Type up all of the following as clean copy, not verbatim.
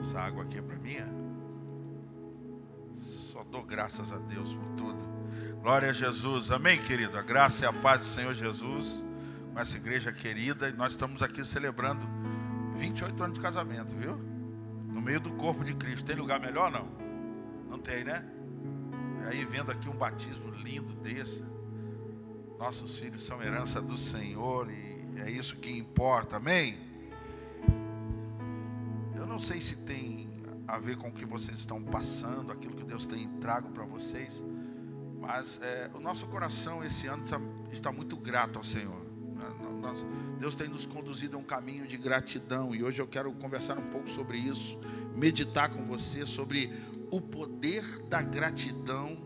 Essa água aqui é para mim. Só dou graças a Deus por tudo. Glória a Jesus. Amém, querido? A graça e a paz do Senhor Jesus com essa igreja querida. E nós estamos aqui celebrando 28 anos de casamento, viu? No meio do corpo de Cristo. Tem lugar melhor, não? Não tem, né? E aí vendo aqui um batismo lindo desse. Nossos filhos são herança do Senhor e é isso que importa. Amém? Eu não sei se tem a ver com o que vocês estão passando, aquilo que Deus tem trago para vocês, mas o nosso coração esse ano está muito grato ao Senhor. Deus tem nos conduzido a um caminho de gratidão e hoje eu quero conversar um pouco sobre isso, meditar com você sobre o poder da gratidão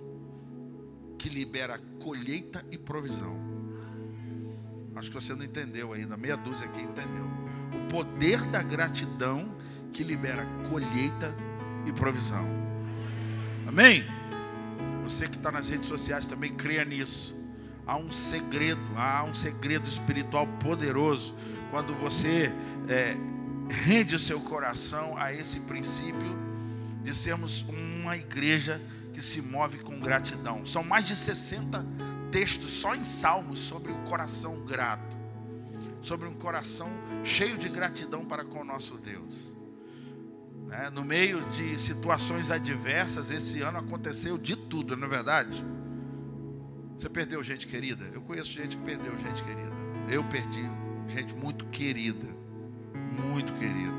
que libera colheita e provisão. Acho que você não entendeu ainda, meia dúzia aqui entendeu. O poder da gratidão que libera colheita e provisão. Amém? Você que está nas redes sociais também creia nisso. Há um segredo espiritual poderoso quando você rende o seu coração a esse princípio de sermos uma igreja que se move com gratidão. São mais de 60 textos só em Salmos sobre o coração grato, sobre um coração cheio de gratidão para com o nosso Deus. No meio de situações adversas, esse ano aconteceu de tudo, não é verdade? Você perdeu gente querida? Eu conheço gente que perdeu gente querida. Eu perdi gente muito querida. Muito querida.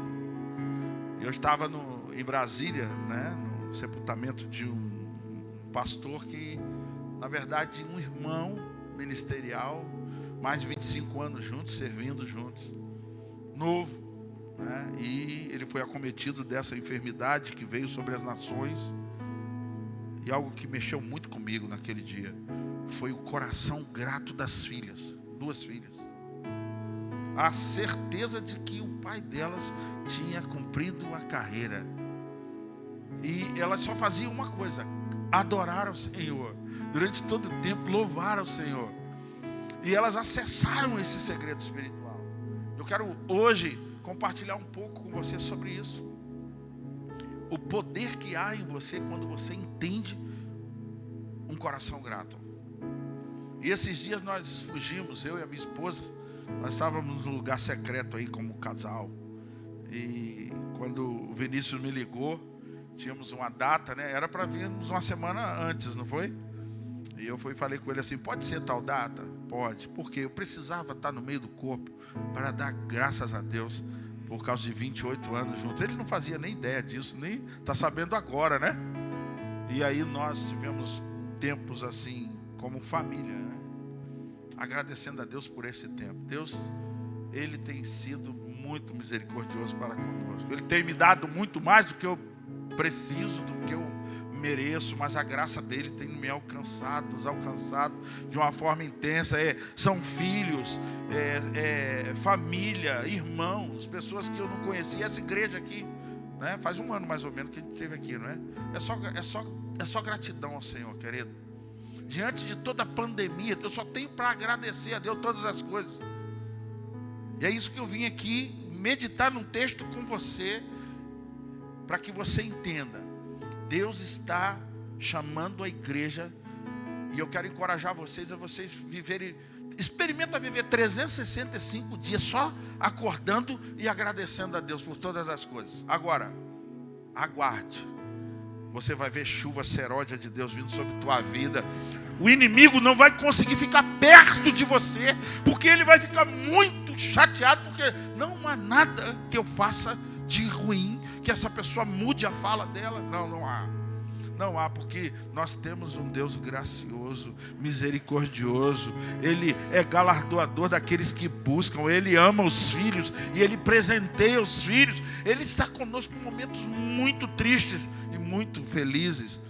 Eu estava em Brasília, no sepultamento de um pastor que, na verdade, um irmão ministerial, mais de 25 anos juntos, servindo juntos, novo. E ele foi acometido dessa enfermidade que veio sobre as nações. E algo que mexeu muito comigo naquele dia foi o coração grato das filhas, 2 filhas. A certeza de que o pai delas tinha cumprido a carreira. E elas só faziam uma coisa: adorar ao Senhor. Durante todo o tempo, louvar ao Senhor. E elas acessaram esse segredo espiritual. Eu quero hoje compartilhar um pouco com você sobre isso. O poder que há em você quando você entende um coração grato. E esses dias nós fugimos, eu e a minha esposa, nós estávamos num lugar secreto aí como casal. E quando o Vinícius me ligou, tínhamos uma data, era para virmos uma semana antes, não foi? E eu falei com ele assim: pode ser tal data? Pode, porque eu precisava estar no meio do corpo para dar graças a Deus por causa de 28 anos juntos. Ele não fazia nem ideia disso, nem está sabendo agora, né? E aí nós tivemos tempos assim, como família, agradecendo a Deus por esse tempo. Deus, Ele tem sido muito misericordioso para conosco. Ele tem me dado muito mais do que eu preciso, do que eu mereço, mas a graça dele tem me alcançado, nos alcançado de uma forma intensa. São filhos, família, irmãos, pessoas que eu não conhecia. Essa igreja aqui, faz um ano mais ou menos que a gente esteve aqui, não é? É só gratidão ao Senhor, querido. Diante de toda a pandemia, eu só tenho para agradecer a Deus todas as coisas. E é isso que eu vim aqui meditar num texto com você, para que você entenda. Deus está chamando a igreja, e eu quero encorajar vocês a vocês viverem, experimenta viver 365 dias só acordando e agradecendo a Deus por todas as coisas. Agora, aguarde. Você vai ver chuva seródia de Deus vindo sobre tua vida. O inimigo não vai conseguir ficar perto de você, porque ele vai ficar muito chateado, porque não há nada que eu faça de ruim, que essa pessoa mude a fala dela. Não há. Não há, porque nós temos um Deus gracioso, misericordioso. Ele é galardoador daqueles que buscam. Ele ama os filhos e Ele presenteia os filhos. Ele está conosco em momentos muito tristes e muito felizes.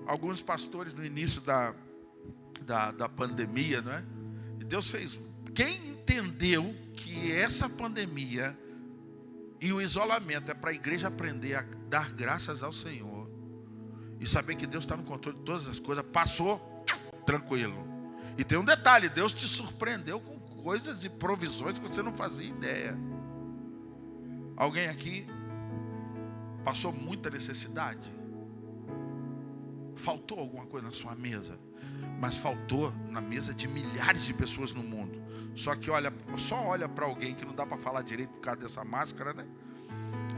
Alguns pastores no início da pandemia, não é? E Deus fez. Quem entendeu que essa pandemia e o isolamento é para a igreja aprender a dar graças ao Senhor e saber que Deus está no controle de todas as coisas, passou tranquilo. E tem um detalhe: Deus te surpreendeu com coisas e provisões que você não fazia ideia. Alguém aqui Passou muita necessidade? Faltou alguma coisa na sua mesa? Mas faltou na mesa de milhares de pessoas no mundo. Só que só olha para alguém, que não dá para falar direito por causa dessa máscara, né?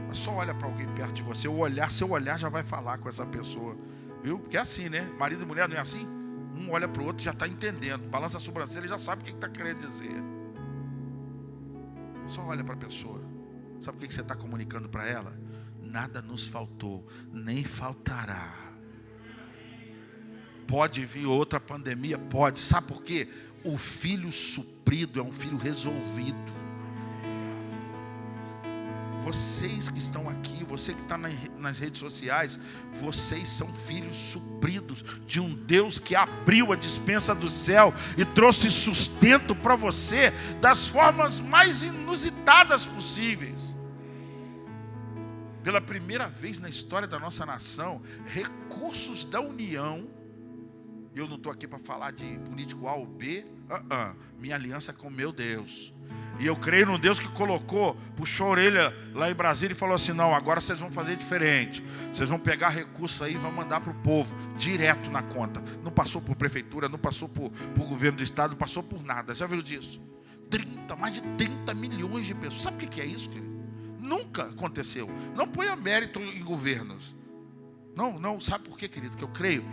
Mas só olha para alguém perto de você. Seu olhar já vai falar com essa pessoa. Viu? Porque é assim, né? Marido e mulher não é assim? Um olha para o outro e já está entendendo. Balança a sobrancelha e já sabe o que está querendo dizer. Só olha para a pessoa. Sabe o que você está comunicando para ela? Nada nos faltou, nem faltará. Pode vir outra pandemia? Pode. Sabe por quê? O filho suprido é um filho resolvido. Vocês que estão aqui, você que está nas redes sociais, vocês são filhos supridos de um Deus que abriu a despensa do céu e trouxe sustento para você das formas mais inusitadas possíveis. Pela primeira vez na história da nossa nação, recursos da União. Eu não estou aqui para falar de político A ou B. Minha aliança é com meu Deus. E eu creio num Deus que puxou a orelha lá em Brasília e falou assim: não, agora vocês vão fazer diferente. Vocês vão pegar recursos aí e vão mandar para o povo, direto na conta. Não passou por prefeitura, não passou por governo do estado, não passou por nada. Já viu disso? Mais de 30 milhões de pessoas. Sabe o que é isso, querido? Nunca aconteceu. Não ponha mérito em governos. Não, sabe por quê, querido? Que eu creio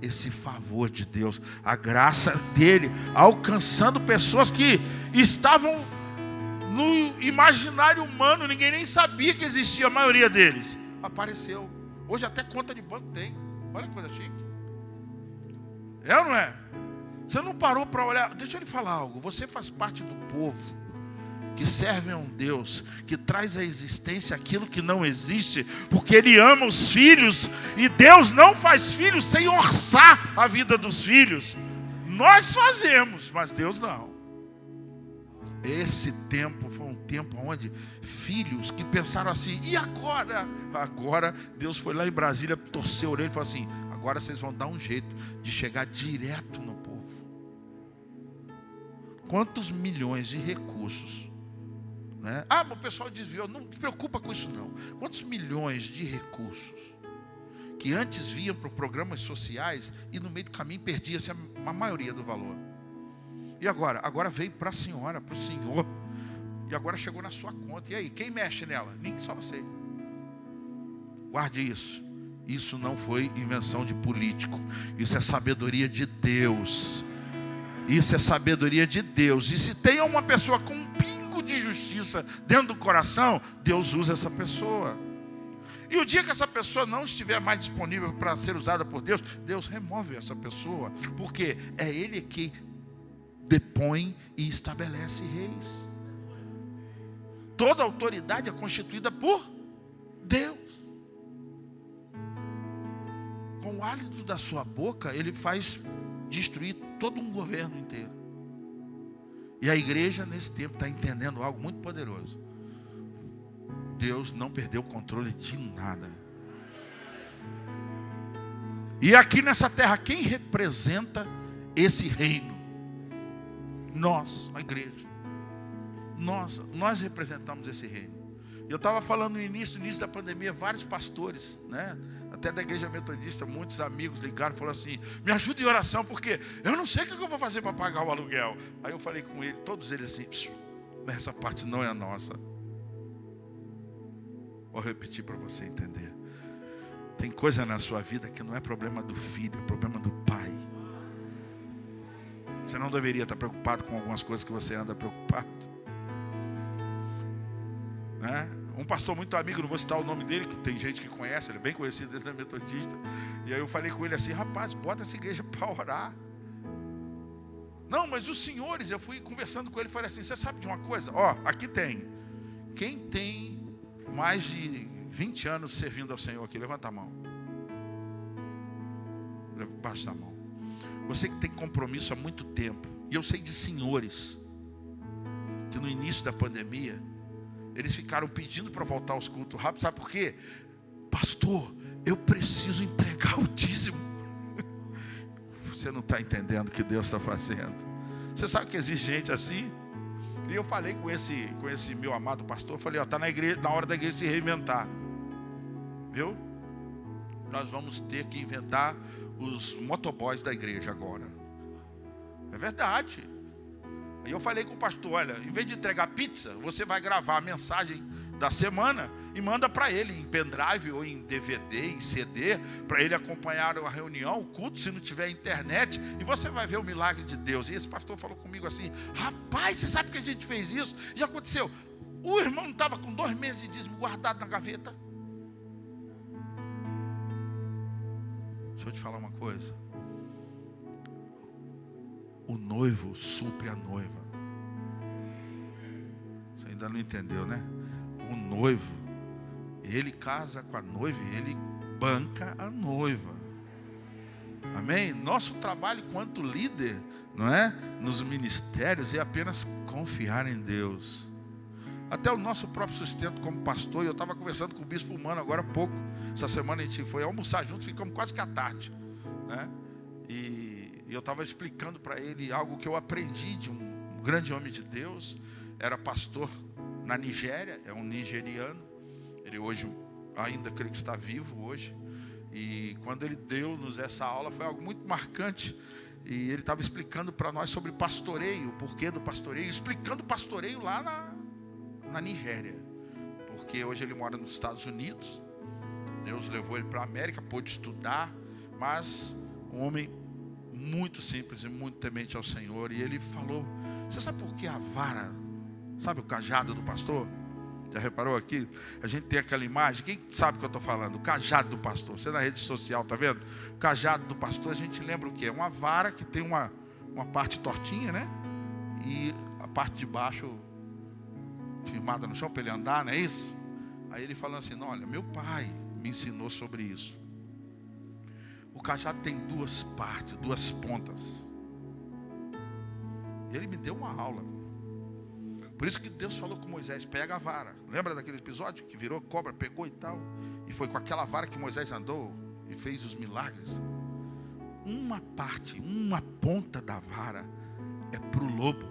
esse favor de Deus, a graça dele alcançando pessoas que estavam no imaginário humano, ninguém nem sabia que existia, a maioria deles apareceu. Hoje até conta de banco tem. Olha que coisa chique. É ou não é? Você não parou para olhar? Deixa eu lhe falar algo. Você faz parte do povo que serve a um Deus que traz à existência aquilo que não existe, porque Ele ama os filhos, e Deus não faz filhos sem orçar a vida dos filhos. Nós fazemos, mas Deus não. Esse tempo foi um tempo onde filhos que pensaram assim: e agora? Agora Deus foi lá em Brasília, torceu a orelha e falou assim: agora vocês vão dar um jeito de chegar direto no povo. Quantos milhões de recursos, né? O pessoal desviou. Não se preocupa com isso não. Quantos milhões de recursos que antes vinham para programas sociais e no meio do caminho perdia-se a maioria do valor. E agora veio para a senhora, para o senhor, e agora chegou na sua conta. E aí, quem mexe nela? Ninguém, só você. Guarde isso. Isso não foi invenção de político. Isso é sabedoria de Deus. Isso é sabedoria de Deus. E se tem uma pessoa com um pingo de justiça dentro do coração, Deus usa essa pessoa. E o dia que essa pessoa não estiver mais disponível para ser usada por Deus, Deus remove essa pessoa, porque é Ele que depõe e estabelece reis. Toda autoridade é constituída por Deus. Com o hálito da sua boca, Ele faz destruir todo um governo inteiro. E a igreja nesse tempo está entendendo algo muito poderoso. Deus não perdeu o controle de nada. E aqui nessa terra, quem representa esse reino? Nós, a igreja. Nós representamos esse reino. Eu estava falando no início da pandemia, vários pastores, né? Até da igreja metodista, muitos amigos ligaram e falaram assim: me ajuda em oração, porque eu não sei o que eu vou fazer para pagar o aluguel. Aí eu falei com ele, todos eles assim: essa parte não é a nossa. Vou repetir para você entender. Tem coisa na sua vida que não é problema do filho, é problema do pai. Você não deveria estar preocupado com algumas coisas que você anda preocupado, né? Um pastor muito amigo, não vou citar o nome dele, que tem gente que conhece, ele é bem conhecido dentro da metodista. E aí eu falei com ele assim: rapaz, bota essa igreja para orar. Não, mas os senhores, eu fui conversando com ele e falei assim: você sabe de uma coisa? Aqui tem. Quem tem mais de 20 anos servindo ao Senhor aqui? Levanta a mão. Baixa a mão. Você que tem compromisso há muito tempo. E eu sei de senhores que no início da pandemia eles ficaram pedindo para voltar aos cultos rápido. Sabe por quê? Pastor, eu preciso entregar o dízimo. Você não está entendendo o que Deus está fazendo. Você sabe que existe gente assim? E eu falei com esse meu amado pastor, eu falei: está na hora da igreja se reinventar. viu? Nós vamos ter que inventar os motoboys da igreja agora. É verdade. Aí eu falei com o pastor, olha, em vez de entregar pizza, você vai gravar a mensagem da semana e manda para ele em pendrive ou em DVD, em CD, para ele acompanhar a reunião, o culto, se não tiver internet, e você vai ver o milagre de Deus. E esse pastor falou comigo assim, rapaz, você sabe que a gente fez isso? E aconteceu, o irmão estava com 2 meses de dízimo guardado na gaveta. Deixa eu te falar uma coisa. O noivo supre a noiva. Você ainda não entendeu, né? O noivo, ele casa com a noiva e ele banca a noiva. Amém? Nosso trabalho enquanto líder, não é? Nos ministérios é apenas confiar em Deus. Até o nosso próprio sustento como pastor. Eu estava conversando com o bispo humano agora há pouco. Essa semana a gente foi almoçar junto, ficamos quase que à tarde, né? E eu estava explicando para ele algo que eu aprendi de um grande homem de Deus. Era pastor na Nigéria, é um nigeriano. Ele hoje, ainda creio que está vivo hoje. E quando ele deu-nos essa aula, foi algo muito marcante. E ele estava explicando para nós sobre pastoreio, o porquê do pastoreio, explicando o pastoreio lá na Nigéria. Porque hoje ele mora nos Estados Unidos. Deus levou ele para a América, pôde estudar, mas um homem muito simples e muito temente ao Senhor. E ele falou, você sabe por que a vara, sabe o cajado do pastor? Já reparou aqui? A gente tem aquela imagem, quem sabe o que eu estou falando? O cajado do pastor, você na rede social, está vendo? O cajado do pastor, a gente lembra o que? É uma vara que tem uma parte tortinha, né? E a parte de baixo firmada no chão para ele andar, não é isso? Aí ele falou assim, não, olha, meu pai me ensinou sobre isso. O cajado tem 2 partes, 2 pontas. E ele me deu uma aula. Por isso que Deus falou com Moisés, pega a vara. Lembra daquele episódio que virou cobra, pegou e tal? E foi com aquela vara que Moisés andou e fez os milagres. Uma parte, uma ponta da vara é para o lobo.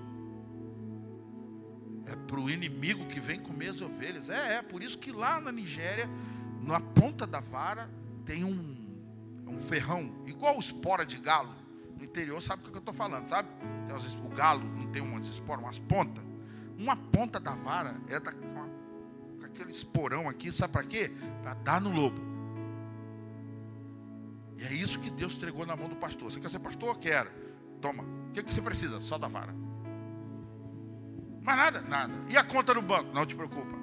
É para o inimigo que vem comer as ovelhas. Por isso que lá na Nigéria, na ponta da vara, tem um ferrão, igual espora de galo. No interior, sabe o que eu estou falando, sabe? O galo não tem umas esporas, umas pontas. Uma ponta da vara é com aquele esporão aqui, sabe para quê? Para dar no lobo. E é isso que Deus entregou na mão do pastor. Você quer ser pastor? Quero. Toma. O que você precisa? Só da vara. Mas nada, nada. E a conta no banco? Não te preocupa.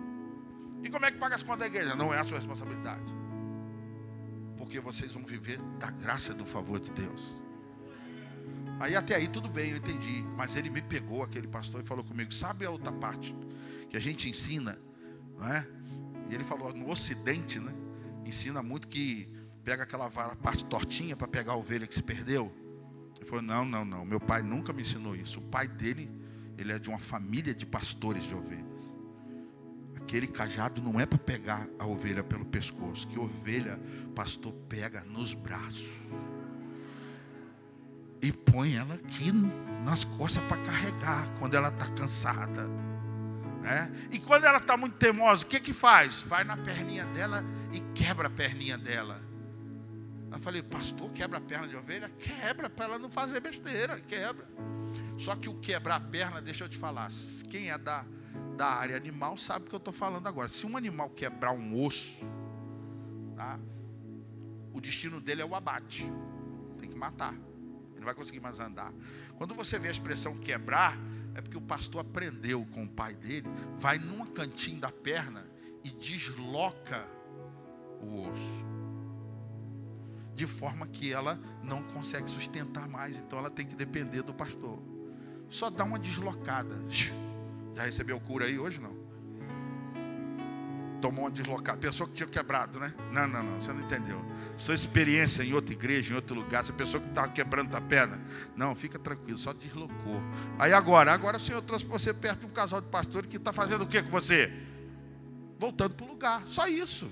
E como é que paga as contas da igreja? Não é a sua responsabilidade. Porque vocês vão viver da graça e do favor de Deus. Aí até aí tudo bem, eu entendi. Mas ele me pegou, aquele pastor, e falou comigo, sabe a outra parte que a gente ensina, não é? E ele falou, no Ocidente, né? Ensina muito que pega aquela vara, parte tortinha para pegar a ovelha que se perdeu. Ele falou, não, meu pai nunca me ensinou isso. O pai dele, ele é de uma família de pastores de ovelhas. Aquele cajado não é para pegar a ovelha pelo pescoço. Que ovelha, pastor pega nos braços e põe ela aqui nas costas para carregar quando ela está cansada, né? E quando ela está muito teimosa, o que faz? Vai na perninha dela e quebra a perninha dela. Eu falei, pastor, quebra a perna de ovelha? Quebra, para ela não fazer besteira, quebra. Só que o quebrar a perna, deixa eu te falar, quem é da área animal sabe o que eu estou falando agora. Se um animal quebrar um osso, tá? O destino dele é o abate. Tem que matar. Ele não vai conseguir mais andar. Quando você vê a expressão quebrar, é porque o pastor aprendeu com o pai dele, vai num cantinho da perna e desloca o osso, de forma que ela não consegue sustentar mais. Então ela tem que depender do pastor. Só dá uma deslocada. Já recebeu cura aí hoje? Não. Tomou uma deslocada. Pensou que tinha quebrado, né? Não, você não entendeu. Sua experiência em outra igreja, em outro lugar, você pensou que estava quebrando a perna. Não, fica tranquilo, só deslocou. Aí agora o Senhor trouxe você perto de um casal de pastores que está fazendo o que com você? Voltando para o lugar, só isso.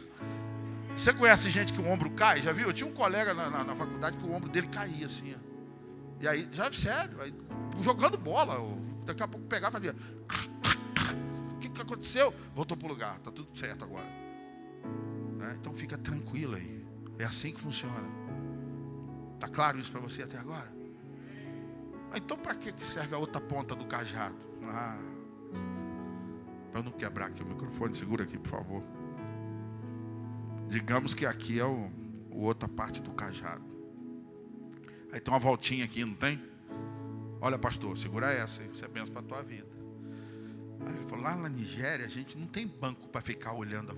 Você conhece gente que o ombro cai? Já viu? Eu tinha um colega na faculdade que o ombro dele caía assim, ó. E aí, já sério, aí, jogando bola, daqui a pouco pegava e fazia. O que aconteceu? Voltou para o lugar, está tudo certo agora. né? Então fica tranquilo aí. É assim que funciona. Está claro isso para você até agora? Então para que serve a outra ponta do cajado? Para eu não quebrar aqui o microfone, segura aqui, por favor. Digamos que aqui é o outra parte do cajado. Aí tem uma voltinha aqui, não tem? Olha, pastor, segura essa, isso é benção para a tua vida. Aí ele falou, lá na Nigéria a gente não tem banco para ficar olhando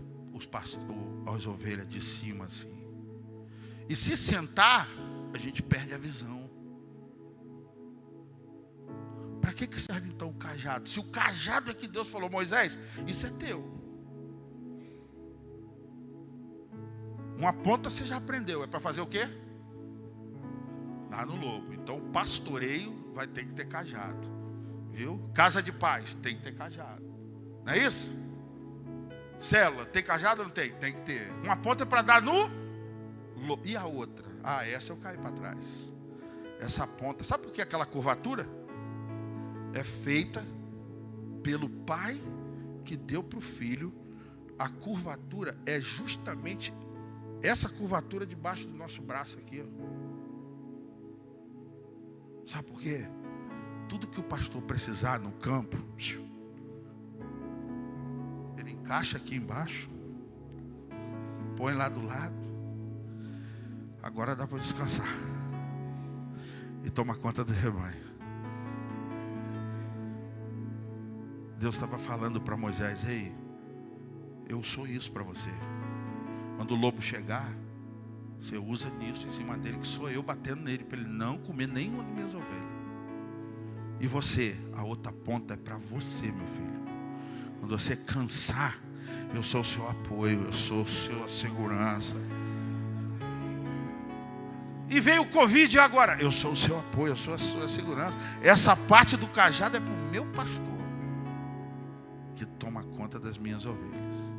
as ovelhas de cima assim. E se sentar, a gente perde a visão. Para que serve então o cajado? Se o cajado é que Deus falou, Moisés, isso é teu. Uma ponta você já aprendeu, é para fazer o quê? Dar no lobo. Então o pastoreio vai ter que ter cajado, viu? Casa de paz tem que ter cajado, não é isso? Célula, tem cajado ou não tem? Tem que ter. Uma ponta é para dar no lobo. E a outra? Essa eu caí para trás. Essa ponta, sabe por que aquela curvatura? É feita pelo pai que deu para o filho. A curvatura é justamente essa curvatura debaixo do nosso braço aqui, ó. Sabe por quê? Tudo que o pastor precisar no campo, ele encaixa aqui embaixo, põe lá do lado. Agora dá para descansar e toma conta do rebanho. Deus estava falando para Moisés, ei, eu sou isso para você. Quando o lobo chegar, você usa nisso em cima dele, que sou eu batendo nele, para ele não comer nenhuma das minhas ovelhas. E você, a outra ponta é para você, meu filho. Quando você cansar, eu sou o seu apoio, eu sou a sua segurança. E veio o Covid agora, eu sou o seu apoio, eu sou a sua segurança. Essa parte do cajado é para o meu pastor, que toma conta das minhas ovelhas.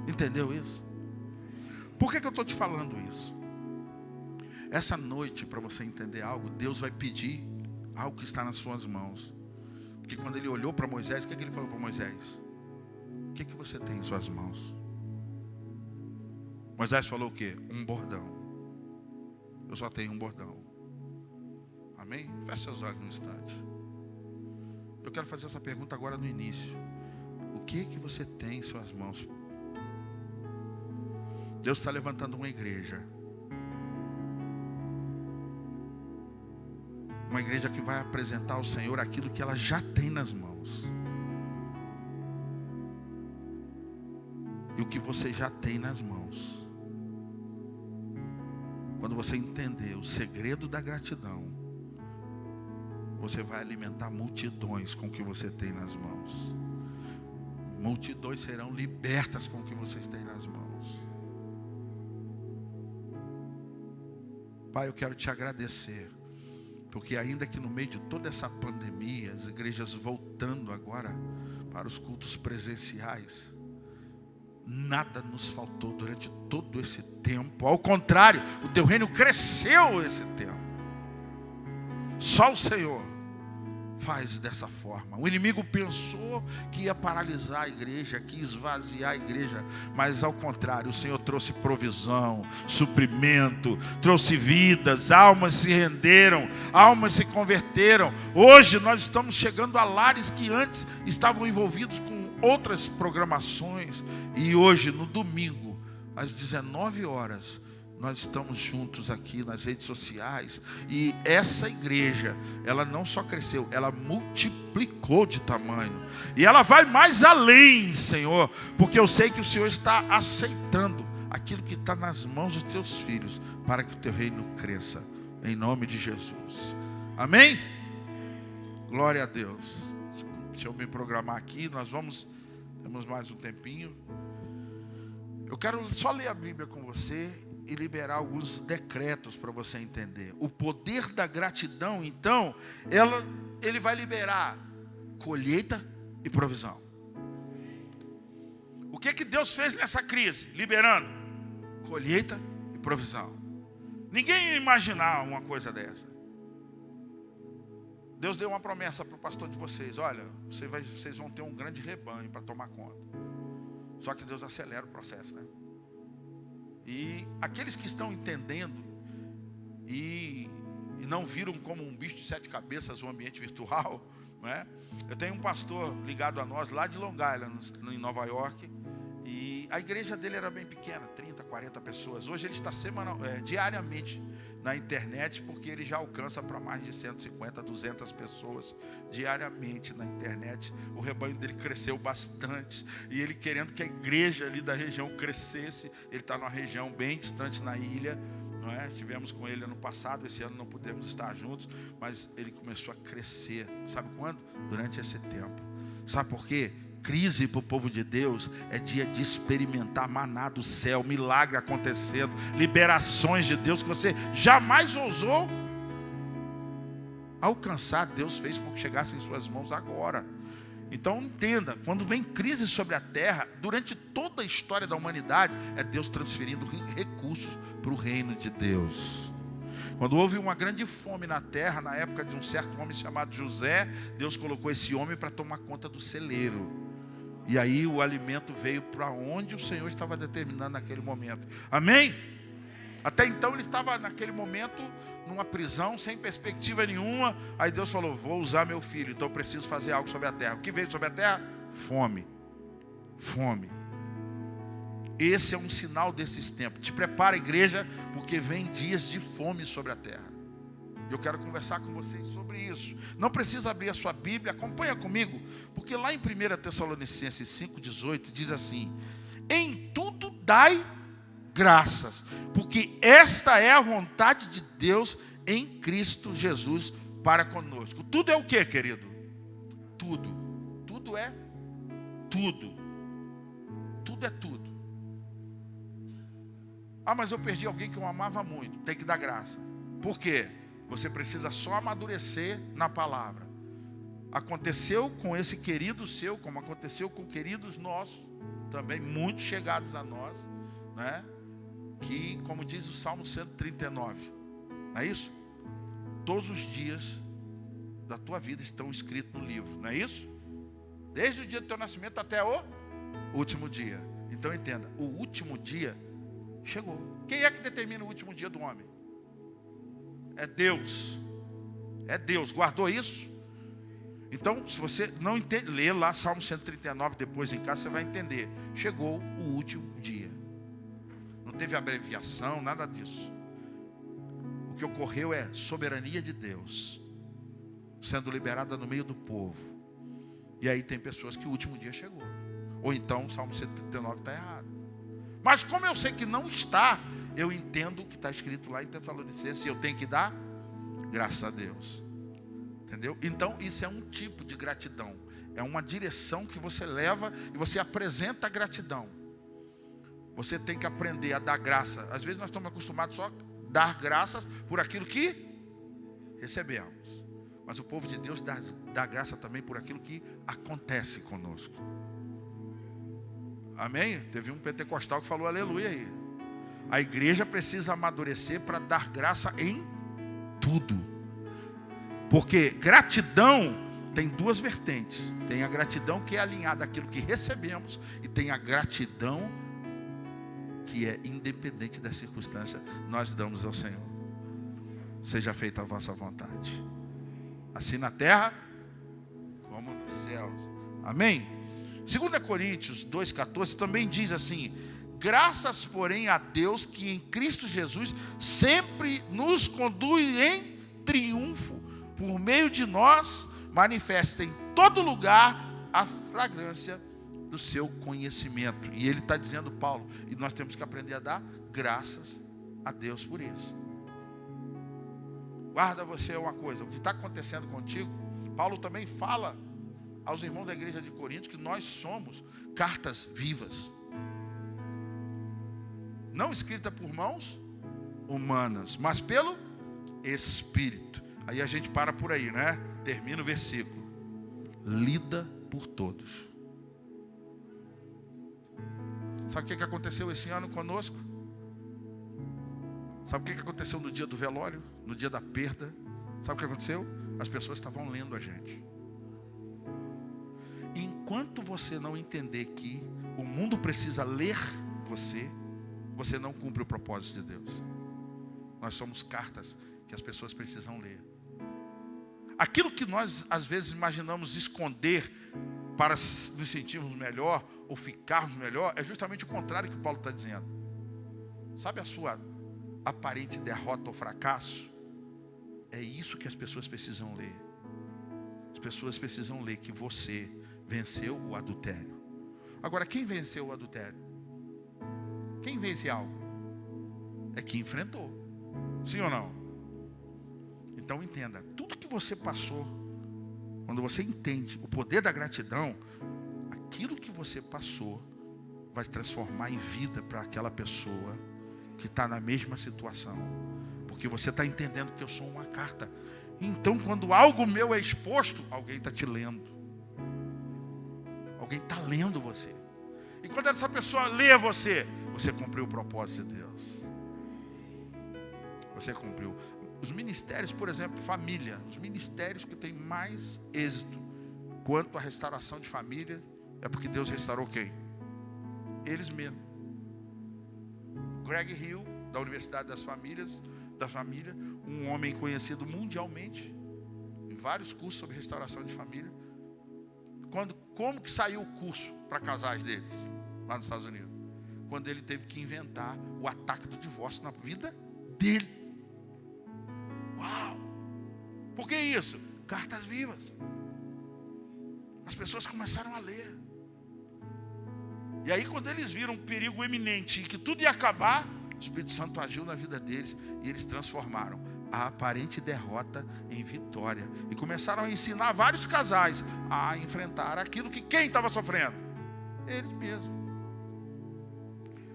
Entendeu isso? Por que eu estou te falando isso? Essa noite, para você entender algo, Deus vai pedir algo que está nas suas mãos. Porque quando ele olhou para Moisés, o que ele falou para Moisés? O que você tem em suas mãos? Moisés falou o quê? Um bordão. Eu só tenho um bordão. Amém? Feche seus olhos um instante. Eu quero fazer essa pergunta agora no início. O que você tem em suas mãos? Deus está levantando uma igreja. Uma igreja que vai apresentar ao Senhor aquilo que ela já tem nas mãos. E o que você já tem nas mãos. Quando você entender o segredo da gratidão, você vai alimentar multidões com o que você tem nas mãos. Multidões serão libertas com o que vocês têm nas mãos. Pai, eu quero te agradecer, porque ainda que no meio de toda essa pandemia, as igrejas voltando agora para os cultos presenciais, nada nos faltou durante todo esse tempo. Ao contrário, o teu reino cresceu esse tempo. Só o Senhor faz dessa forma. O inimigo pensou que ia paralisar a igreja, que ia esvaziar a igreja, mas ao contrário, o Senhor trouxe provisão, suprimento, trouxe vidas, almas se renderam, almas se converteram. Hoje nós estamos chegando a lares que antes estavam envolvidos com outras programações, e hoje no domingo às 19 horas nós estamos juntos aqui nas redes sociais. E essa igreja, ela não só cresceu, ela multiplicou de tamanho. E ela vai mais além, Senhor, porque eu sei que o Senhor está aceitando aquilo que está nas mãos dos teus filhos, para que o teu reino cresça, em nome de Jesus. Amém? Glória a Deus. Deixa eu me programar aqui, temos mais um tempinho. Eu quero só ler a Bíblia com você e liberar alguns decretos para você entender. O poder da gratidão, então, ele vai liberar colheita e provisão. O que Deus fez nessa crise? Liberando colheita e provisão. Ninguém ia imaginar uma coisa dessa. Deus deu uma promessa para o pastor de vocês: olha, vocês vão ter um grande rebanho para tomar conta. Só que Deus acelera o processo, né? E aqueles que estão entendendo e não viram como um bicho de 7 cabeças o ambiente virtual, né? Eu tenho um pastor ligado a nós lá de Long Island, em Nova York, e a igreja dele era bem pequena, 30, 40 pessoas. Hoje ele está diariamente na internet, porque ele já alcança para mais de 150, 200 pessoas diariamente na internet. O rebanho dele cresceu bastante, e ele querendo que a igreja ali da região crescesse. Ele está numa região bem distante na ilha, não é? Estivemos com ele ano passado, esse ano não pudemos estar juntos, mas ele começou a crescer. Sabe quando? Durante esse tempo. Sabe por quê? Crise para o povo de Deus é dia de experimentar maná do céu, milagre acontecendo, liberações de Deus que você jamais ousou alcançar. Deus fez com que chegasse em suas mãos agora. Então entenda, quando vem crise sobre a terra, durante toda a história da humanidade, é Deus transferindo recursos para o reino de Deus. Quando houve uma grande fome na terra, na época de um certo homem chamado José, Deus colocou esse homem para tomar conta do celeiro. E aí o alimento veio para onde o Senhor estava determinando naquele momento. Amém? Até então ele estava naquele momento numa prisão, sem perspectiva nenhuma. Aí Deus falou, vou usar meu filho, então eu preciso fazer algo sobre a terra. O que veio sobre a terra? Fome. Fome. Esse é um sinal desses tempos. Te prepara, igreja, porque vem dias de fome sobre a terra. Eu quero conversar com vocês sobre isso. Não precisa abrir a sua Bíblia, acompanha comigo, porque lá em 1 Tessalonicenses 5,18 diz assim: em tudo dai graças, porque esta é a vontade de Deus em Cristo Jesus para conosco. Tudo é o que, querido? Tudo. Tudo é tudo. Tudo é tudo. Ah, mas eu perdi alguém que eu amava muito. Tem que dar graça. Por quê? Você precisa só amadurecer na palavra. Aconteceu com esse querido seu, como aconteceu com queridos nossos, também muito chegados a nós, né? Que, como diz o Salmo 139, não é isso? Todos os dias da tua vida estão escritos no livro, não é isso? Desde o dia do teu nascimento até o último dia. Então entenda, o último dia chegou. Quem é que determina o último dia do homem? É Deus. É Deus. Guardou isso? Então, se você não entende, lê lá Salmo 139 depois em casa, você vai entender. Chegou o último dia. Não teve abreviação, nada disso. O que ocorreu é soberania de Deus sendo liberada no meio do povo. E aí tem pessoas que o último dia chegou. Ou então o Salmo 139 está errado. Mas como eu sei que não está, eu entendo o que está escrito lá em Tessalonicenses, e eu tenho que dar graças a Deus. Entendeu? Então isso é um tipo de gratidão. É uma direção que você leva e você apresenta a gratidão. Você tem que aprender a dar graça. Às vezes nós estamos acostumados só a dar graças por aquilo que recebemos. Mas o povo de Deus dá graça também por aquilo que acontece conosco. Amém? Teve um pentecostal que falou aleluia aí. A igreja precisa amadurecer para dar graça em tudo. Porque gratidão tem duas vertentes. Tem a gratidão que é alinhada àquilo que recebemos, e tem a gratidão que é independente da circunstância, nós damos ao Senhor. Seja feita a vossa vontade, assim na terra como nos céus. Amém? 2 Coríntios 2,14 também diz assim: graças, porém, a Deus que em Cristo Jesus sempre nos conduz em triunfo, por meio de nós manifesta em todo lugar a fragrância do seu conhecimento. E ele está dizendo, Paulo, e nós temos que aprender a dar graças a Deus por isso. Guarda você uma coisa, o que está acontecendo contigo, Paulo também fala aos irmãos da igreja de Corinto que nós somos cartas vivas, não escrita por mãos humanas, mas pelo Espírito. Aí a gente para por aí, né? Termina o versículo. Lida por todos. Sabe o que aconteceu esse ano conosco? Sabe o que aconteceu no dia do velório? No dia da perda? Sabe o que aconteceu? As pessoas estavam lendo a gente. Enquanto você não entender que o mundo precisa ler você, você não cumpre o propósito de Deus. Nós somos cartas que as pessoas precisam ler. Aquilo que nós às vezes imaginamos esconder para nos sentirmos melhor ou ficarmos melhor, é justamente o contrário que Paulo está dizendo. Sabe a sua aparente derrota ou fracasso? É isso que as pessoas precisam ler. As pessoas precisam ler que você venceu o adultério. Agora, quem venceu o adultério? Quem vence algo? É quem enfrentou. Sim ou não? Então entenda, tudo que você passou, quando você entende o poder da gratidão, aquilo que você passou vai se transformar em vida para aquela pessoa que está na mesma situação. Porque você está entendendo que eu sou uma carta. Então, quando algo meu é exposto, alguém está te lendo. Alguém está lendo você. E quando essa pessoa lê você, você cumpriu o propósito de Deus. Você cumpriu. Os ministérios, por exemplo, família. Os ministérios que têm mais êxito quanto à restauração de família, é porque Deus restaurou quem? Eles mesmos. Greg Hill, da Universidade da Família, um homem conhecido mundialmente, em vários cursos sobre restauração de família. Como que saiu o curso para casais deles, lá nos Estados Unidos? Quando ele teve que inventar o ataque do divórcio na vida dele. Uau! Por que isso? Cartas vivas. As pessoas começaram a ler. E aí, quando eles viram um perigo iminente e que tudo ia acabar, o Espírito Santo agiu na vida deles e eles transformaram a aparente derrota em vitória. E começaram a ensinar vários casais a enfrentar aquilo que quem estava sofrendo? Eles mesmos.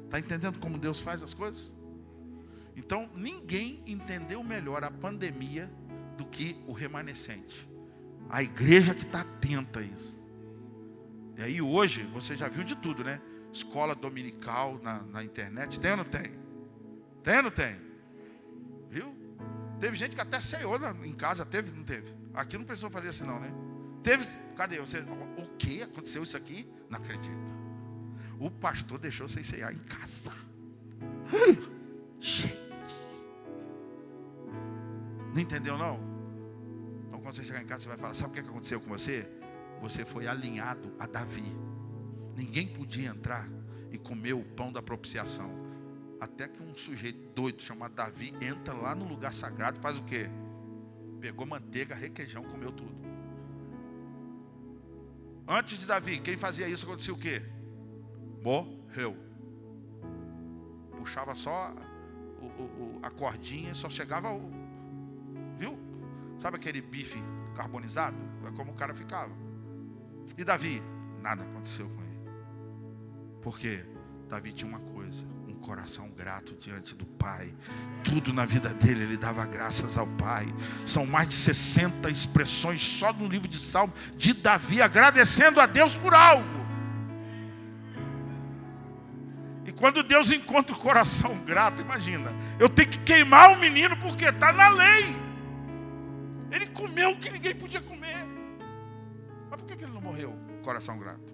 Está entendendo como Deus faz as coisas? Então, ninguém entendeu melhor a pandemia do que o remanescente. A igreja que está atenta a isso. E aí hoje, você já viu de tudo, né? Escola dominical na internet. Tem ou não tem? Tem ou não tem? Viu? Teve gente que até ceiou em casa. Teve? Não teve? Aqui não precisou fazer assim não, né? Teve? Cadê? Você, o que? Aconteceu isso aqui? Não acredito. O pastor deixou você ceiar em casa. Gente. Não entendeu não? Então quando você chegar em casa, você vai falar, sabe o que aconteceu com você? Você foi alinhado a Davi. Ninguém podia entrar e comer o pão da propiciação. Até que um sujeito doido chamado Davi entra lá no lugar sagrado e faz o quê? Pegou manteiga, requeijão, comeu tudo. Antes de Davi, quem fazia isso acontecia o quê? Morreu. Puxava só a cordinha e só chegava o... Viu? Sabe aquele bife carbonizado? É como o cara ficava. E Davi? Nada aconteceu com ele. Porque Davi tinha uma coisa, um coração grato diante do Pai. Tudo na vida dele, ele dava graças ao Pai. São mais de 60 expressões só no livro de Salmo de Davi agradecendo a Deus por algo. E quando Deus encontra o coração grato, imagina, eu tenho que queimar o menino porque está na lei. Ele comeu o que ninguém podia comer. Mas por que ele não morreu? Coração grato.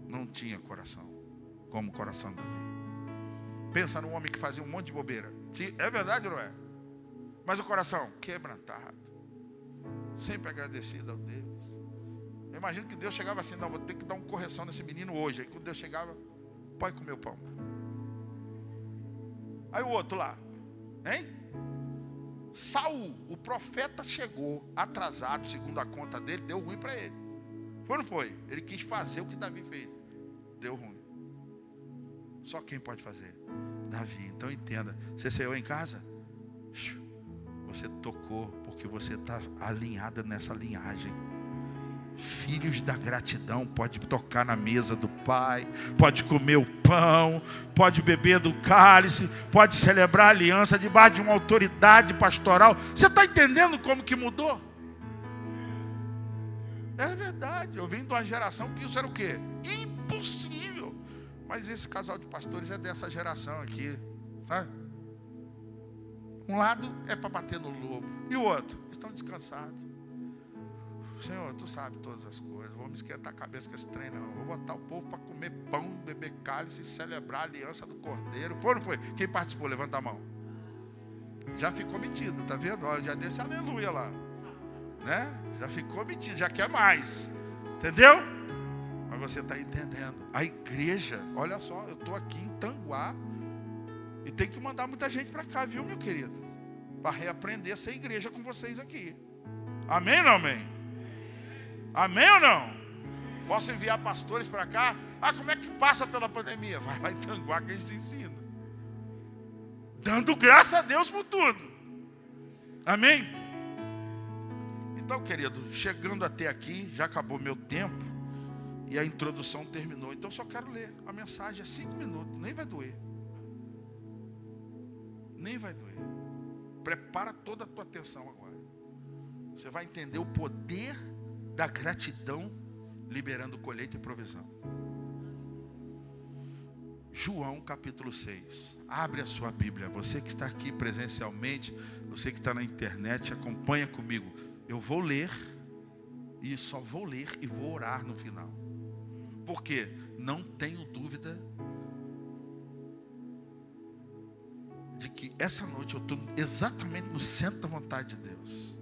Não tinha coração como o coração de Davi. Pensa num homem que fazia um monte de bobeira. É verdade ou não é? Mas o coração quebrantado, sempre agradecido a Deus. Eu imagino que Deus chegava assim, não, vou ter que dar uma correção nesse menino hoje. Aí quando Deus chegava, pode comer o pão. Aí o outro lá, hein? Saul, o profeta, chegou atrasado, segundo a conta dele, deu ruim para ele. Foi ou não foi? Ele quis fazer o que Davi fez. Deu ruim. Só quem pode fazer? Davi. Então entenda. Você saiu em casa? Você tocou porque você está alinhada nessa linhagem. Filhos da gratidão pode tocar na mesa do Pai, pode comer o pão, pode beber do cálice, pode celebrar a aliança debaixo de uma autoridade pastoral. Você está entendendo como que mudou? É verdade. Eu vim de uma geração que isso era o quê? Impossível. Mas esse casal de pastores é dessa geração aqui, sabe? Um lado é para bater no lobo e o outro, estão descansados. Senhor, tu sabe todas as coisas, vou me esquentar a cabeça com esse trem não, vou botar o povo para comer pão, beber cálice e celebrar a aliança do Cordeiro. Foi ou não foi? Quem participou? Levanta a mão. Já ficou metido, tá vendo? Ó, já desse aleluia lá, né? Já ficou metido, já quer mais, entendeu? Mas você está entendendo. A igreja, olha só, eu estou aqui em Tanguá e tenho que mandar muita gente para cá, viu, meu querido? Para reaprender essa igreja com vocês aqui. Amém ou não amém? Amém ou não? Posso enviar pastores para cá? Ah, como é que passa pela pandemia? Vai lá em Tanguá que a gente ensina. Dando graças a Deus por tudo. Amém? Então, querido, chegando até aqui, já acabou meu tempo e a introdução terminou. Então, só quero ler a mensagem, é 5 minutos, nem vai doer. Nem vai doer. Prepara toda a tua atenção agora. Você vai entender o poder da gratidão liberando colheita e provisão. João capítulo 6. Abre a sua Bíblia. Você que está aqui presencialmente, você que está na internet, acompanha comigo. Eu vou ler, e só vou ler e vou orar no final. Porque não tenho dúvida de que essa noite eu estou exatamente no centro da vontade de Deus.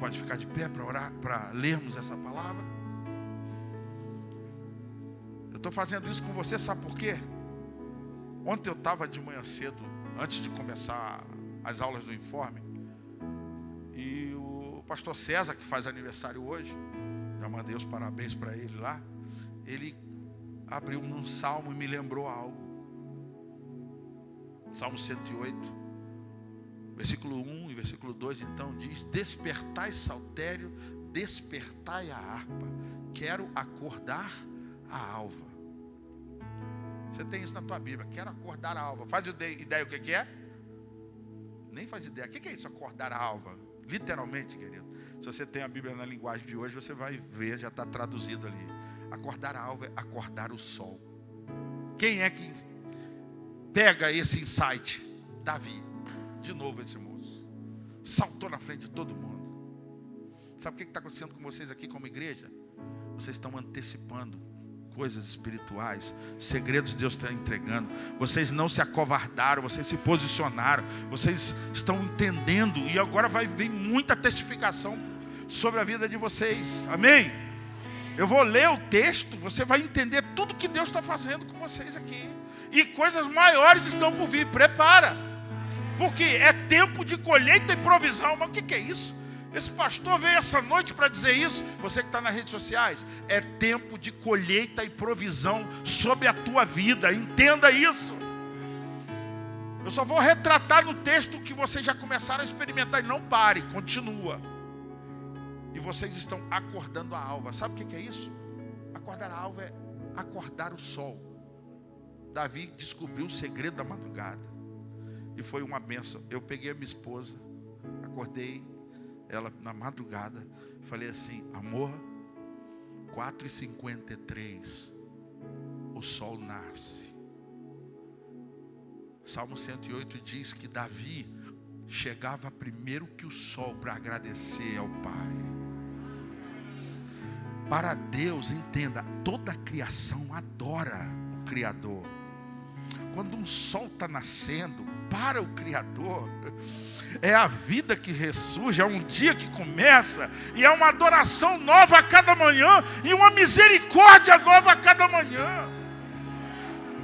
Pode ficar de pé para orar, para lermos essa palavra. Eu estou fazendo isso com você, sabe por quê? Ontem eu estava de manhã cedo, antes de começar as aulas do Informe, e o pastor César, que faz aniversário hoje, já mandei os parabéns para ele lá, ele abriu num salmo e me lembrou algo. Salmo 108. Versículo 1 e versículo 2, então, diz: despertai saltério, despertai a harpa, quero acordar a alva. Você tem isso na tua Bíblia, quero acordar a alva. Faz ideia o que é? Nem faz ideia. O que é isso, acordar a alva? Literalmente, querido. Se você tem a Bíblia na linguagem de hoje, você vai ver, já está traduzido ali. Acordar a alva é acordar o sol. Quem é que pega esse insight? Davi. De novo esse moço saltou na frente de todo mundo. Sabe o que está acontecendo com vocês aqui como igreja? Vocês estão antecipando coisas espirituais, segredos Deus está entregando. Vocês não se acovardaram, vocês se posicionaram, vocês estão entendendo, e agora vai vir muita testificação sobre a vida de vocês. Amém? Eu vou ler o texto, você vai entender tudo que Deus está fazendo com vocês aqui, e coisas maiores estão por vir. Prepara, porque é tempo de colheita e provisão. Mas o que é isso? Esse pastor veio essa noite para dizer isso. Você que está nas redes sociais, é tempo de colheita e provisão sobre a tua vida. Entenda isso. Eu só vou retratar no texto que vocês já começaram a experimentar. E não pare, continua. E vocês estão acordando a alva. Sabe o que é isso? Acordar a alva é acordar o sol. Davi descobriu o segredo da madrugada. E foi uma bênção. Eu peguei a minha esposa, acordei ela na madrugada, falei assim: amor, 4h53, o sol nasce. Salmo 108 diz que Davi chegava primeiro que o sol para agradecer ao Pai. Para Deus, entenda, toda a criação adora o Criador. Quando um sol está nascendo, para o Criador, é a vida que ressurge, é um dia que começa, e é uma adoração nova a cada manhã, e uma misericórdia nova a cada manhã.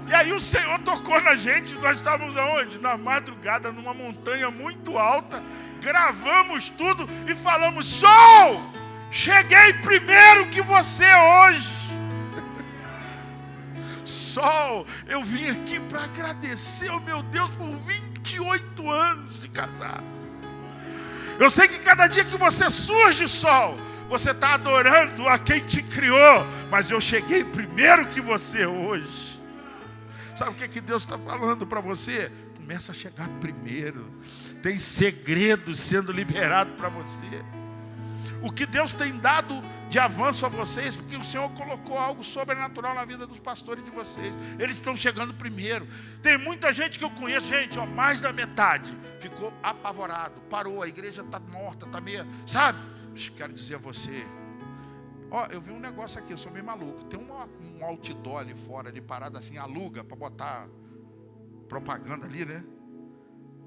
E aí o Senhor tocou na gente. Nós estávamos aonde? Na madrugada, numa montanha muito alta, gravamos tudo e falamos: sol, cheguei primeiro que você hoje. Sol, eu vim aqui para agradecer ao meu Deus por 28 anos de casado. Eu sei que cada dia que você surge, sol, você está adorando a quem te criou, mas eu cheguei primeiro que você hoje. Sabe o que Deus está falando para você? Começa a chegar primeiro. Tem segredos sendo liberados para você. O que Deus tem dado de avanço a vocês, porque o Senhor colocou algo sobrenatural na vida dos pastores de vocês. Eles estão chegando primeiro. Tem muita gente que eu conheço, gente, mais da metade ficou apavorado, parou, a igreja está morta, está meio, sabe? quero dizer a você, eu vi um negócio aqui, eu sou meio maluco. Tem um outdoor ali fora, ali parado assim, aluga para botar propaganda ali, né?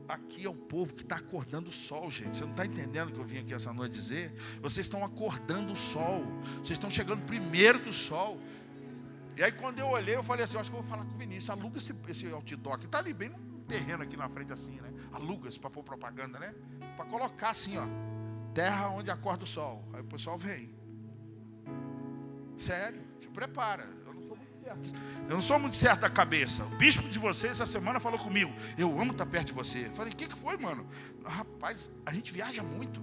Aqui é o povo que está acordando o sol, gente. Você não está entendendo o que eu vim aqui essa noite dizer? Vocês estão acordando o sol. Vocês estão chegando primeiro do sol. E aí quando eu olhei, eu falei assim, acho que eu vou falar com o Vinícius. Aluga esse outdoor que está ali bem num terreno aqui na frente assim, né? Aluga-se para pôr propaganda, né? Para colocar assim, ó. Terra onde acorda o sol. Aí o pessoal vem. Sério, te prepara. Eu não sou muito certo da cabeça. O bispo de vocês essa semana falou comigo, eu amo estar perto de você. Eu falei, o que foi, mano? Rapaz, a gente viaja muito.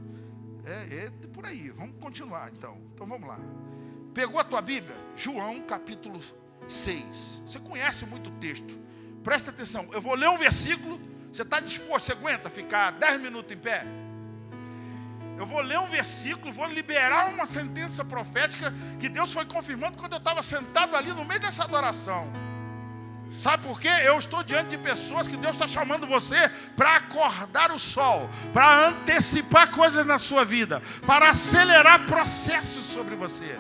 É por aí, vamos continuar então. Então vamos lá. Pegou a tua Bíblia? João capítulo 6. Você conhece muito o texto. Presta atenção, eu vou ler um versículo. Você está disposto, você aguenta ficar 10 minutos em pé? Eu vou ler um versículo, vou liberar uma sentença profética que Deus foi confirmando quando eu estava sentado ali no meio dessa adoração. Sabe por quê? Eu estou diante de pessoas que Deus está chamando você para acordar o sol, para antecipar coisas na sua vida, para acelerar processos sobre você.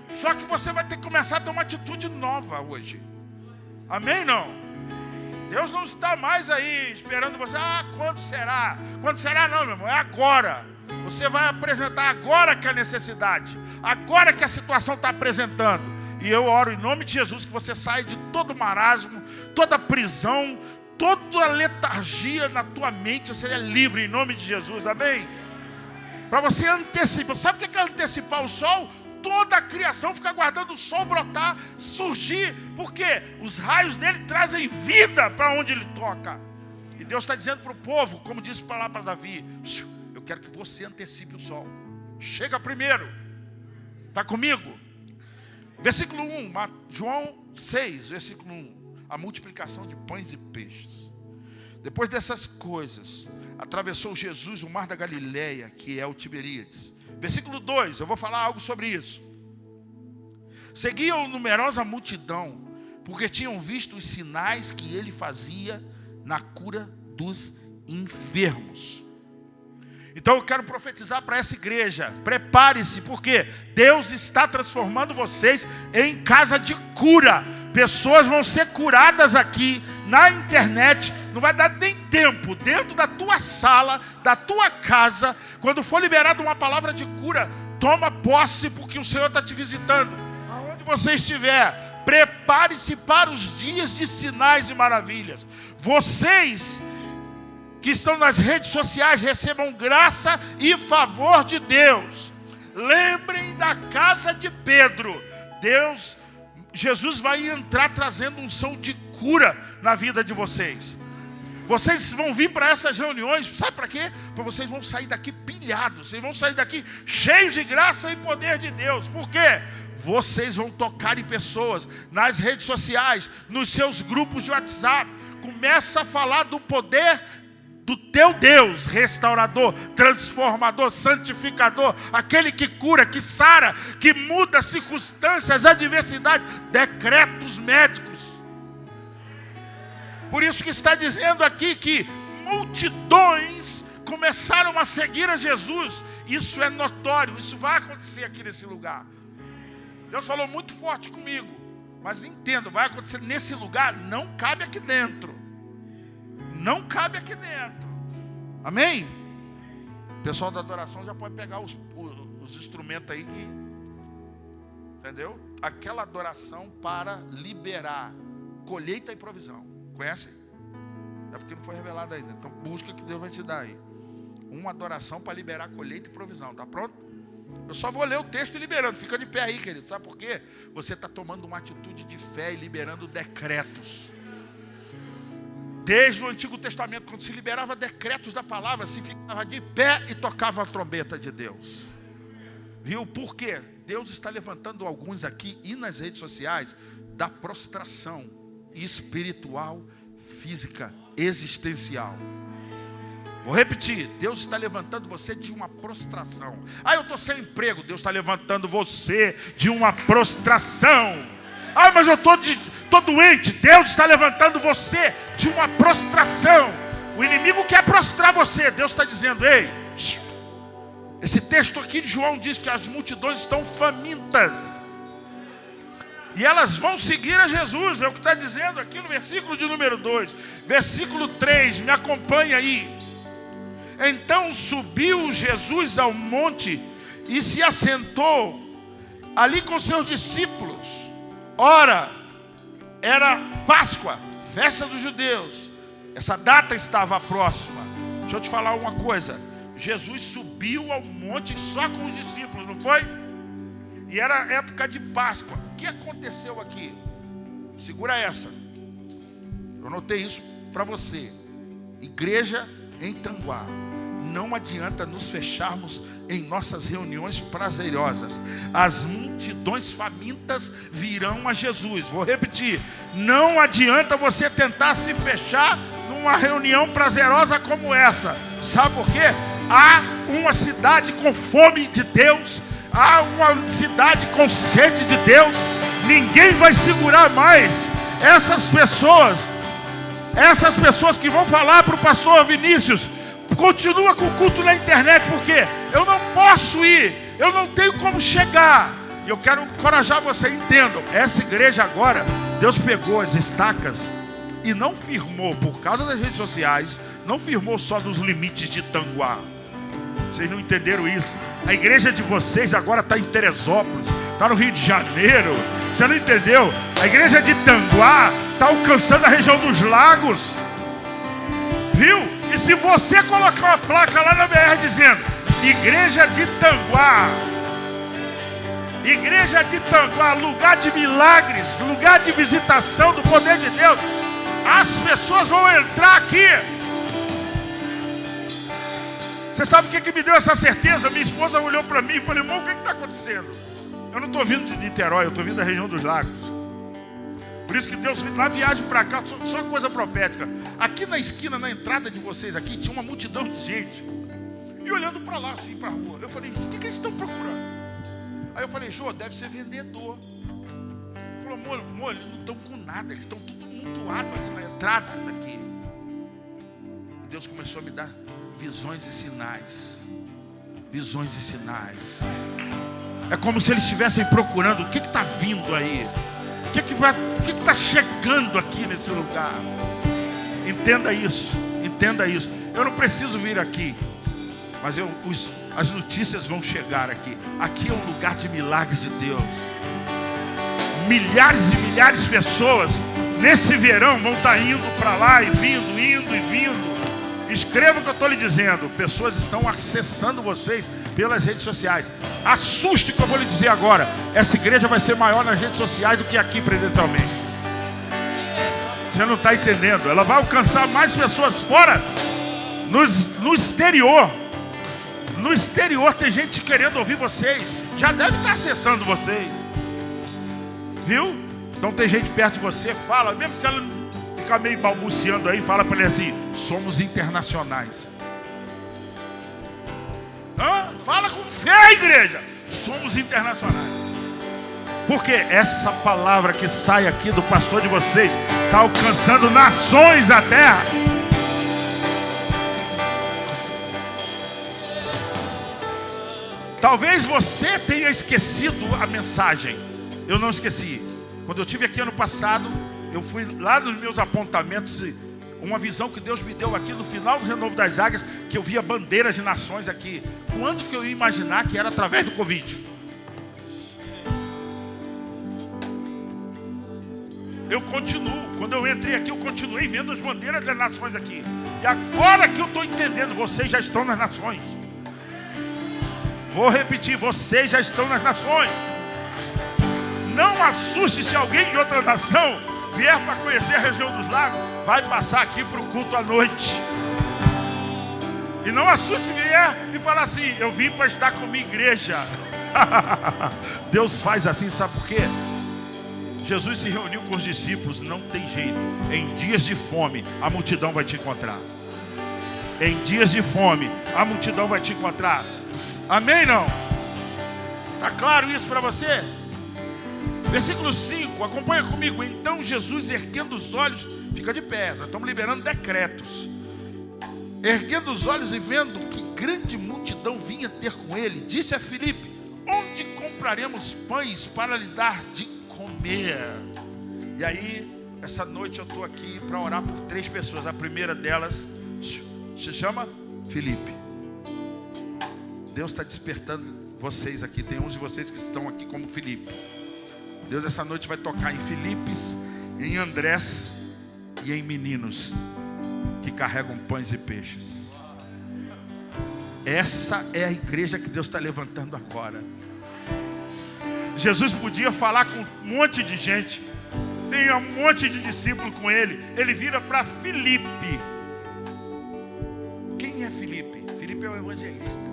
Só que você vai ter que começar a ter uma atitude nova hoje. Amém, não? Deus não está mais aí esperando você. Quando será? Quando será não, meu irmão, é agora. Você vai apresentar agora que é a necessidade, agora que a situação está apresentando. E eu oro em nome de Jesus que você saia de todo marasmo, toda prisão, toda letargia na tua mente, você seja livre em nome de Jesus, amém? Para você antecipar, sabe o que é antecipar o sol? Toda a criação fica aguardando o sol brotar, surgir, porque os raios dele trazem vida para onde ele toca. E Deus está dizendo para o povo, como disse para lá para Davi, eu quero que você antecipe o sol. Chega primeiro. Está comigo? Versículo 1, João 6, versículo 1. A multiplicação de pães e peixes. Depois dessas coisas, atravessou Jesus o mar da Galileia, que é o Tiberíades. Versículo 2, eu vou falar algo sobre isso. Seguiam numerosa multidão, porque tinham visto os sinais que ele fazia na cura dos enfermos. Então eu quero profetizar para essa igreja, prepare-se, porque Deus está transformando vocês em casa de cura. Pessoas vão ser curadas aqui, na internet, não vai dar nem tempo, dentro da tua sala, da tua casa, quando for liberada uma palavra de cura, toma posse, porque o Senhor está te visitando. Aonde você estiver, prepare-se para os dias de sinais e maravilhas. Vocês que estão nas redes sociais, recebam graça e favor de Deus. Lembrem da casa de Pedro. Jesus vai entrar trazendo unção de cura na vida de vocês. Vocês vão vir para essas reuniões, sabe para quê? Porque vocês vão sair daqui pilhados, vocês vão sair daqui cheios de graça e poder de Deus. Por quê? Vocês vão tocar em pessoas, nas redes sociais, nos seus grupos de WhatsApp. Começa a falar do poder do teu Deus, restaurador, transformador, santificador, aquele que cura, que sara, que muda circunstâncias, adversidades, decretos médicos. Por isso que está dizendo aqui que multidões começaram a seguir a Jesus. Isso é notório, isso vai acontecer aqui nesse lugar. Deus falou muito forte comigo, mas entenda, vai acontecer nesse lugar, não cabe aqui dentro. Não cabe aqui dentro. Amém? O pessoal da adoração já pode pegar os instrumentos aí que... Entendeu? Aquela adoração para liberar colheita e provisão. Conhece? É porque não foi revelado ainda. Então busca que Deus vai te dar aí. Uma adoração para liberar colheita e provisão. Tá pronto? Eu só vou ler o texto e liberando. Fica de pé aí, querido. Sabe por quê? Você está tomando uma atitude de fé e liberando decretos. Desde o Antigo Testamento, quando se liberava decretos da palavra, se ficava de pé e tocava a trombeta de Deus. Viu? Por quê? Deus está levantando alguns aqui e nas redes sociais da prostração espiritual, física, existencial. Vou repetir, Deus está levantando você de uma prostração. Eu estou sem emprego, Deus está levantando você de uma prostração. Mas eu estou doente, Deus está levantando você de uma prostração. O inimigo quer prostrar você, Deus está dizendo, ei, Esse texto aqui de João diz que as multidões estão famintas. E elas vão seguir a Jesus. É o que está dizendo aqui no versículo de número 2. Versículo 3, me acompanha aí. Então subiu Jesus ao monte e se assentou ali com seus discípulos. Ora, era Páscoa, festa dos judeus. Essa data estava próxima. Deixa eu te falar uma coisa. Jesus subiu ao monte só com os discípulos, não foi? E era época de Páscoa. O que aconteceu aqui? Segura essa. Eu anotei isso para você. Igreja em Tanguá. Não adianta nos fecharmos em nossas reuniões prazerosas. As multidões famintas virão a Jesus. Vou repetir. Não adianta você tentar se fechar numa reunião prazerosa como essa. Sabe por quê? Há uma cidade com fome de Deus. Há uma cidade com sede de Deus. Ninguém vai segurar mais essas pessoas que vão falar para o pastor Vinícius: continua com o culto na internet, porque eu não posso ir, eu não tenho como chegar. E eu quero encorajar você, entendam, essa igreja agora, Deus pegou as estacas e não firmou, por causa das redes sociais, não firmou só nos limites de Tanguá. Vocês não entenderam isso? A igreja de vocês agora está em Teresópolis, está no Rio de Janeiro. Você não entendeu? A igreja de Tanguá está alcançando a região dos lagos. Viu? E se você colocar uma placa lá na BR dizendo Igreja de Tanguá, Igreja de Tanguá, lugar de milagres, lugar de visitação do poder de Deus, as pessoas vão entrar aqui. Você sabe o que me deu essa certeza? Minha esposa olhou para mim e falou: irmão, o que está acontecendo? Eu não estou vindo de Niterói, eu estou vindo da região dos lagos. Por isso que Deus, na viagem para cá, só coisa profética. Aqui na esquina, na entrada de vocês aqui, tinha uma multidão de gente. E olhando para lá, assim, para a rua, eu falei: o que eles estão procurando? Aí eu falei: Jô, deve ser vendedor. Ele falou: amor, eles não estão com nada, eles estão tudo amontoados ali na entrada daqui. E Deus começou a me dar visões e sinais. Visões e sinais. É como se eles estivessem procurando o que está vindo aí. O que está chegando aqui nesse lugar. Entenda isso. Entenda isso. Eu não preciso vir aqui, mas as notícias vão chegar aqui. Aqui é um lugar de milagres de Deus. Milhares e milhares de pessoas nesse verão vão estar indo para lá e vindo, indo e vindo. Escreva o que eu estou lhe dizendo. Pessoas estão acessando vocês pelas redes sociais. Assuste o que eu vou lhe dizer agora. Essa igreja vai ser maior nas redes sociais do que aqui presencialmente. Você não está entendendo. Ela vai alcançar mais pessoas fora, no exterior. No exterior tem gente querendo ouvir vocês. Já deve estar acessando vocês. Viu? Então tem gente perto de você. Fala, mesmo se ela ficar meio balbuciando aí, fala para ele assim: somos internacionais. Fala com fé, igreja. Somos internacionais. Porque essa palavra que sai aqui do pastor de vocês está alcançando nações da terra. Talvez você tenha esquecido a mensagem. Eu não esqueci. Quando eu estive aqui ano passado, eu fui lá nos meus apontamentos, uma visão que Deus me deu aqui no final do Renovo das Águias, que eu via bandeiras de nações aqui. Quando que eu ia imaginar que era através do Covid? Eu continuo. Quando eu entrei aqui, eu continuei vendo as bandeiras das nações aqui. E agora que eu estou entendendo, vocês já estão nas nações. Vou repetir, vocês já estão nas nações. Não assuste se alguém de outra nação vier para conhecer a região dos lagos, vai passar aqui para o culto à noite. E não assuste se vier e falar assim: eu vim para estar com minha igreja. Deus faz assim, sabe por quê? Jesus se reuniu com os discípulos, não tem jeito. Em dias de fome, a multidão vai te encontrar. Em dias de fome, a multidão vai te encontrar. Amém, não? Está claro isso para você? Versículo 5, acompanha comigo. Então Jesus, erguendo os olhos, fica de pé, nós estamos liberando decretos. Erguendo os olhos e vendo que grande multidão vinha ter com ele, disse a Filipe: onde compraremos pães para lhe dar de comer? E aí, essa noite eu estou aqui para orar por 3 pessoas. A primeira delas se chama Filipe. Deus está despertando vocês aqui. Tem uns de vocês que estão aqui como Filipe. Deus essa noite vai tocar em Filipes, em Andrés e em meninos que carregam pães e peixes. Essa é a igreja que Deus está levantando agora. Jesus podia falar com um monte de gente, tem um monte de discípulos com ele. Ele vira para Filipe. Quem é Filipe? Filipe é o evangelista.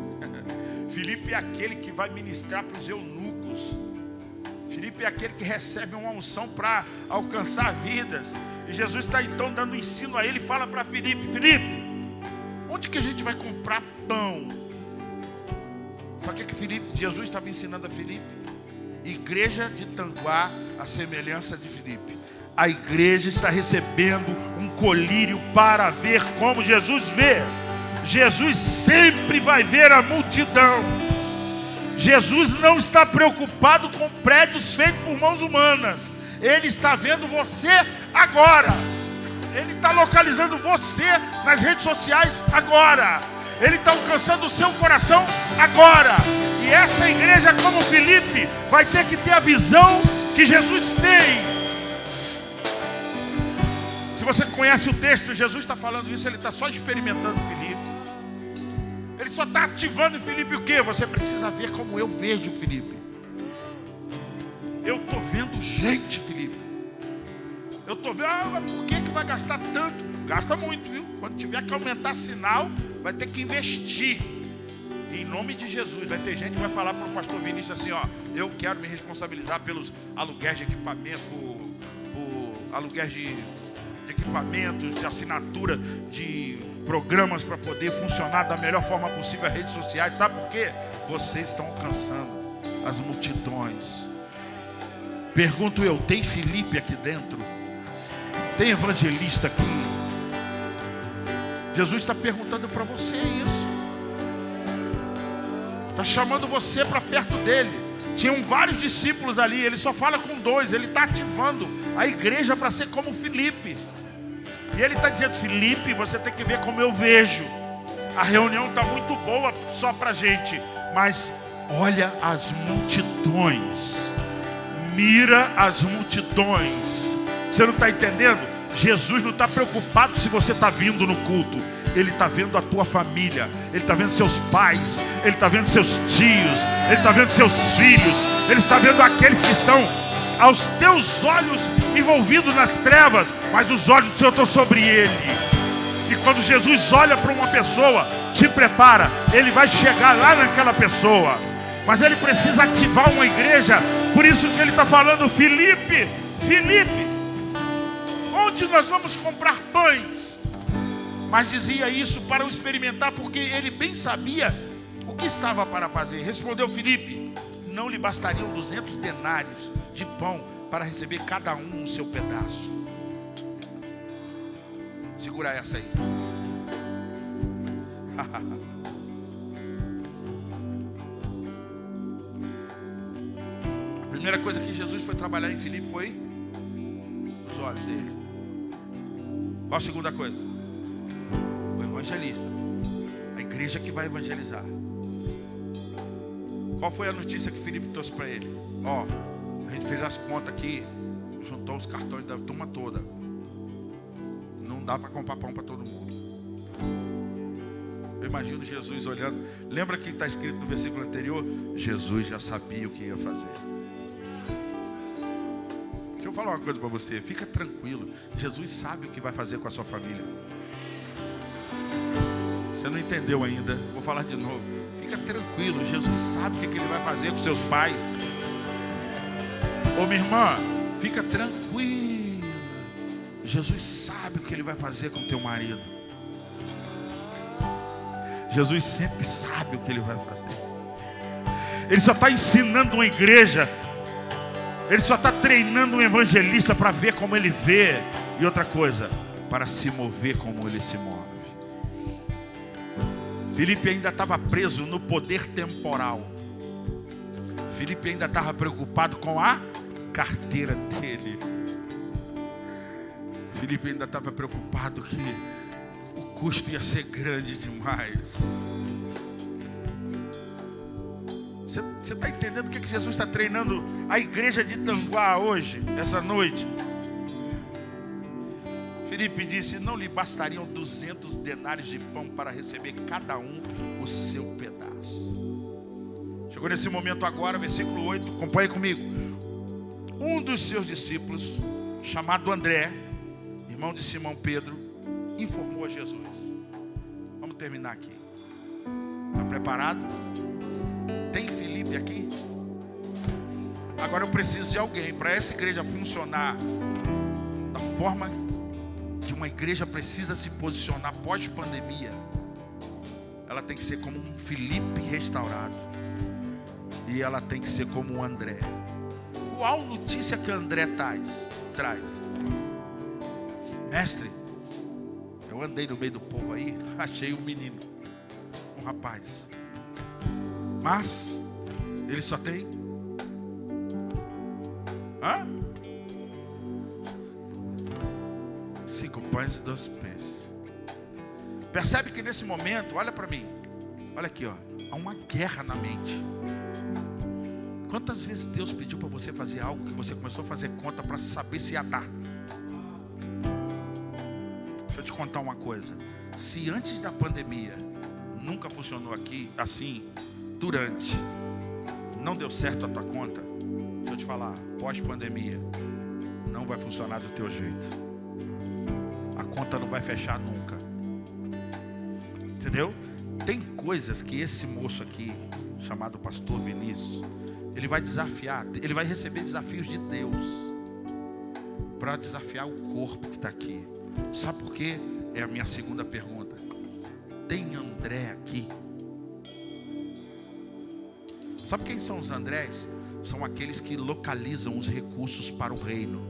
Filipe é aquele que vai ministrar para os eunucos. Filipe é aquele que recebe uma unção para alcançar vidas. E Jesus está então dando ensino a ele. Fala para Filipe: Filipe, onde que a gente vai comprar pão? Sabe o que Jesus estava ensinando a Filipe? Igreja de Tanguá, a semelhança de Filipe. A igreja está recebendo um colírio para ver como Jesus vê. Jesus sempre vai ver a multidão. Jesus não está preocupado com prédios feitos por mãos humanas. Ele está vendo você agora. Ele está localizando você nas redes sociais agora. Ele está alcançando o seu coração agora. E essa igreja, como Filipe, vai ter que ter a visão que Jesus tem. Se você conhece o texto, Jesus está falando isso. Ele está só experimentando Filipe. Ele só está ativando em Filipe o quê? Você precisa ver como eu vejo Filipe. Eu estou vendo gente, Filipe. Eu estou vendo, por que vai gastar tanto? Gasta muito, viu? Quando tiver que aumentar sinal, vai ter que investir. Em nome de Jesus. Vai ter gente que vai falar para o pastor Vinícius assim: ó, eu quero me responsabilizar pelos aluguéis de equipamento, aluguéis de equipamentos, de assinatura de programas para poder funcionar da melhor forma possível as redes sociais. Sabe por quê? Vocês estão alcançando as multidões. Pergunto eu: tem Filipe aqui dentro? Tem evangelista aqui? Jesus está perguntando para você isso. Está chamando você para perto dele. Tinham vários discípulos ali, ele só fala com 2. Ele está ativando a igreja para ser como Filipe. E ele está dizendo: Filipe, você tem que ver como eu vejo. A reunião está muito boa só para a gente, mas olha as multidões. Mira as multidões. Você não está entendendo? Jesus não está preocupado se você está vindo no culto. Ele está vendo a tua família. Ele está vendo seus pais. Ele está vendo seus tios. Ele está vendo seus filhos. Ele está vendo aqueles que estão aos teus olhos envolvidos nas trevas, mas os olhos do Senhor estão sobre ele. E quando Jesus olha para uma pessoa, te prepara, ele vai chegar lá naquela pessoa. Mas ele precisa ativar uma igreja. Por isso que ele está falando: Filipe, Filipe, onde nós vamos comprar pães? Mas dizia isso para o experimentar, porque ele bem sabia o que estava para fazer. Respondeu Filipe: não lhe bastariam 200 denários de pão para receber cada um o seu pedaço. Segura essa aí. A primeira coisa que Jesus foi trabalhar em Filipe foi os olhos dele. Qual a segunda coisa? O evangelista. A igreja que vai evangelizar. Qual foi a notícia que Filipe trouxe para ele? Ó, a gente fez as contas aqui, juntou os cartões da turma toda. Não dá para comprar pão para todo mundo. Eu imagino Jesus olhando. Lembra que está escrito no versículo anterior? Jesus já sabia o que ia fazer. Deixa eu falar uma coisa para você. Fica tranquilo. Jesus sabe o que vai fazer com a sua família. Você não entendeu ainda? Vou falar de novo. Fica tranquilo. Jesus sabe o que ele vai fazer com seus pais. Ô minha irmã, fica tranquilo. Jesus sabe o que ele vai fazer com teu marido. Jesus sempre sabe o que ele vai fazer. Ele só está ensinando uma igreja. Ele só está treinando um evangelista para ver como ele vê. E outra coisa, para se mover como ele se move. Filipe ainda estava preso no poder temporal. Filipe ainda estava preocupado com a carteira dele. Filipe ainda estava preocupado que o custo ia ser grande demais. Você está entendendo o que Jesus está treinando a igreja de Tanguá hoje, essa noite? Filipe disse: não lhe bastariam 200 denários de pão para receber cada um o seu pedaço. Chegou nesse momento agora, versículo 8, acompanhe comigo. Um dos seus discípulos, chamado André, irmão de Simão Pedro, informou a Jesus. Vamos terminar aqui. Está preparado? Tem Filipe aqui? Agora eu preciso de alguém para essa igreja funcionar da forma que uma igreja precisa se posicionar pós-pandemia. Ela tem que ser como um Filipe restaurado. E ela tem que ser como um André. Qual notícia que André traz? Mestre, eu andei no meio do povo aí, achei um menino, um rapaz. Mas ele só tem 5 pães e 2 peixes. Percebe que nesse momento, olha para mim, olha aqui, ó, há uma guerra na mente. Quantas vezes Deus pediu para você fazer algo que você começou a fazer conta para saber se ia dar? Deixa eu te contar uma coisa. Se antes da pandemia nunca funcionou aqui assim, durante, não deu certo a tua conta, deixa eu te falar, pós-pandemia não vai funcionar do teu jeito. A conta não vai fechar nunca. Entendeu? Tem coisas que esse moço aqui, chamado pastor Vinícius, ele vai desafiar, ele vai receber desafios de Deus para desafiar o corpo que está aqui. Sabe por quê? É a minha segunda pergunta. Tem André aqui? Sabe quem são os Andrés? São aqueles que localizam os recursos para o reino.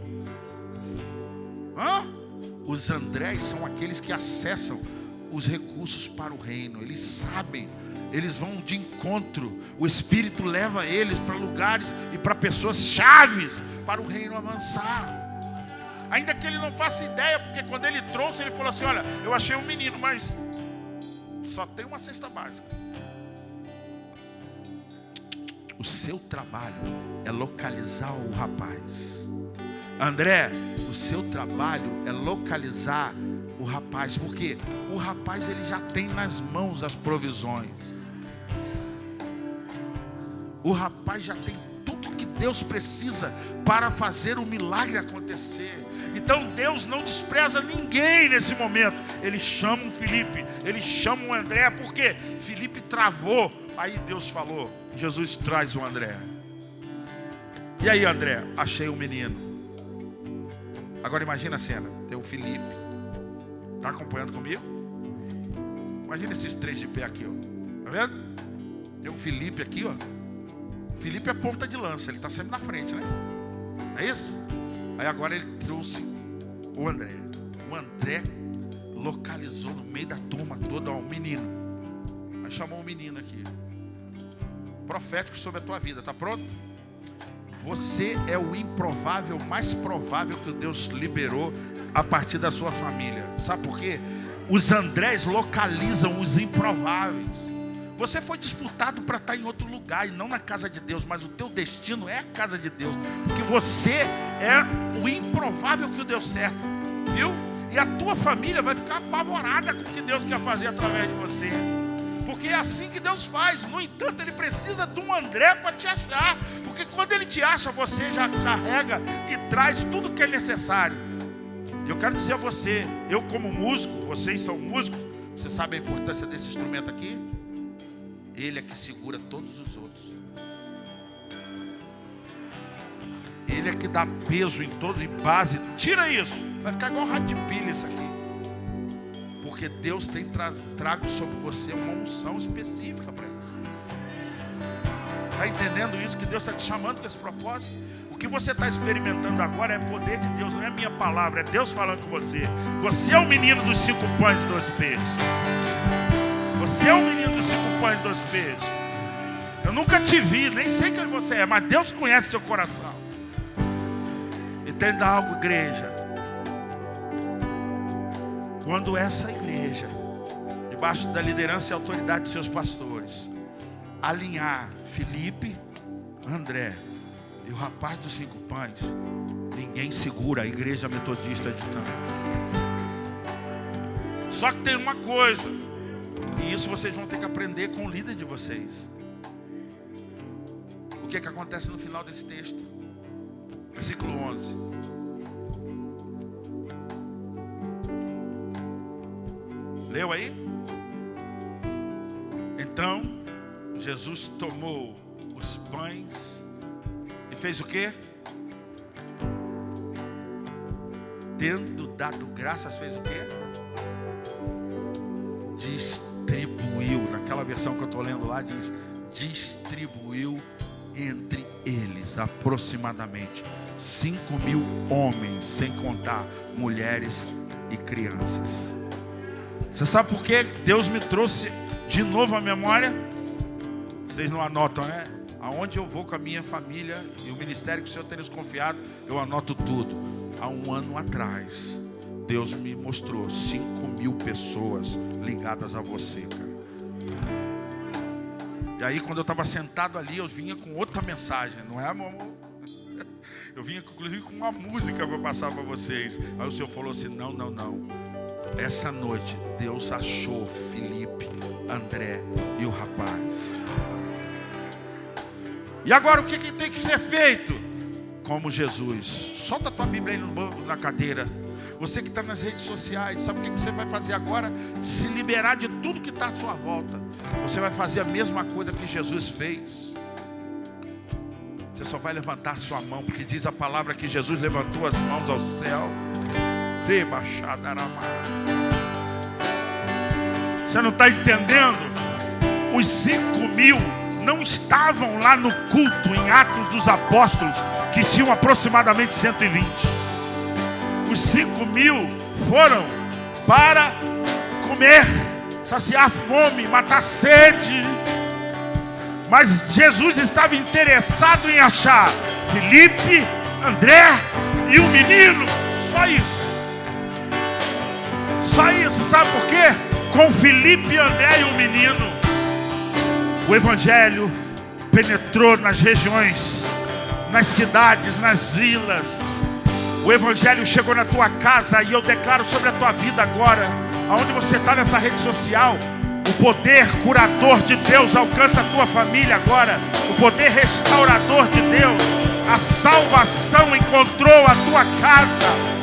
Os Andrés são aqueles que acessam os recursos para o reino. Eles sabem, eles vão de encontro. O Espírito leva eles para lugares e para pessoas chaves para o reino avançar. Ainda que ele não faça ideia, porque quando ele trouxe, ele falou assim: olha, eu achei um menino, mas só tem uma cesta básica. O seu trabalho é localizar o rapaz. André, o seu trabalho é localizar o rapaz, porque o rapaz ele já tem nas mãos as provisões. O rapaz já tem tudo que Deus precisa para fazer o milagre acontecer. Então Deus não despreza ninguém nesse momento. Ele chama um Filipe, ele chama um André, porque Filipe travou. Aí Deus falou: Jesus traz o André. E aí, André, achei um menino. Agora imagina a cena, tem o Filipe. Está acompanhando comigo? Imagina esses 3 de pé aqui, ó. Tá vendo? Tem um Filipe aqui, ó. Filipe é ponta de lança, ele está sempre na frente, né? Não é isso? Aí agora ele trouxe o André. O André localizou no meio da turma toda, ó, um menino. Aí chamou um menino aqui. Profético sobre a tua vida, tá pronto? Você é o improvável mais provável que Deus liberou a partir da sua família. Sabe por quê? Os Andrés localizam os improváveis. Você foi disputado para estar em outro lugar e não na casa de Deus, mas o teu destino é a casa de Deus, porque você é o improvável que deu certo, viu? E a tua família vai ficar apavorada com o que Deus quer fazer através de você, porque é assim que Deus faz. No entanto, Ele precisa de um André para te achar, porque quando Ele te acha, você já carrega e traz tudo que é necessário. Eu quero dizer a você, eu como músico, vocês são músicos, você sabe a importância desse instrumento aqui? Ele é que segura todos os outros. Ele é que dá peso em todo e base. Tira isso, vai ficar igual rádio de pilha isso aqui. Porque Deus tem trago sobre você uma unção específica para isso. Está entendendo isso? Que Deus está te chamando com esse propósito? O que você está experimentando agora é poder de Deus, não é minha palavra, é Deus falando com você. Você é o menino dos 5 pães e 2 peixes. Você é o menino dos 5 pães e 2 peixes. Eu nunca te vi, nem sei quem você é, mas Deus conhece seu coração. Entenda algo, igreja. Quando essa igreja, debaixo da liderança e autoridade de seus pastores, alinhar Felipe, André e o rapaz dos 5 pães, ninguém segura a igreja metodista de tanto. Só que tem uma coisa, e isso vocês vão ter que aprender com o líder de vocês. O que é que acontece no final desse texto? Versículo 11. Leu aí? Então, Jesus tomou os pães e fez o quê? Tendo dado graças, fez o quê? Distribuiu. Naquela versão que eu estou lendo lá, diz: distribuiu entre eles aproximadamente 5.000 homens, sem contar mulheres e crianças. Você sabe por que Deus me trouxe de novo à memória? Vocês não anotam, né? Aonde eu vou com a minha família e o ministério que o Senhor tem nos confiado, eu anoto tudo. Há um ano atrás, Deus me mostrou 5.000 pessoas ligadas a você, cara. E aí, quando eu estava sentado ali, eu vinha com outra mensagem, não é, amor? Eu vinha, inclusive, com uma música para passar para vocês. Aí o Senhor falou assim: não. Essa noite, Deus achou Felipe, André e o rapaz. E agora, o que tem que ser feito? Como Jesus. Solta a tua Bíblia aí no banco, na cadeira. Você que está nas redes sociais, sabe o que você vai fazer agora? Se liberar de tudo que está à sua volta. Você vai fazer a mesma coisa que Jesus fez. Você só vai levantar a sua mão, porque diz a palavra que Jesus levantou as mãos ao céu. Você não está entendendo? Os 5.000 não estavam lá no culto em Atos dos Apóstolos, que tinham aproximadamente 120. Os 5.000 foram para comer, saciar a fome, matar a sede. Mas Jesus estava interessado em achar Felipe, André e o menino. Só isso. Só isso. Sabe por quê? Com Felipe, André e o menino, o evangelho penetrou nas regiões, nas cidades, nas vilas. O evangelho chegou na tua casa. E eu declaro sobre a tua vida agora, aonde você está nessa rede social, o poder curador de Deus alcança a tua família agora. O poder restaurador de Deus, a salvação encontrou a tua casa.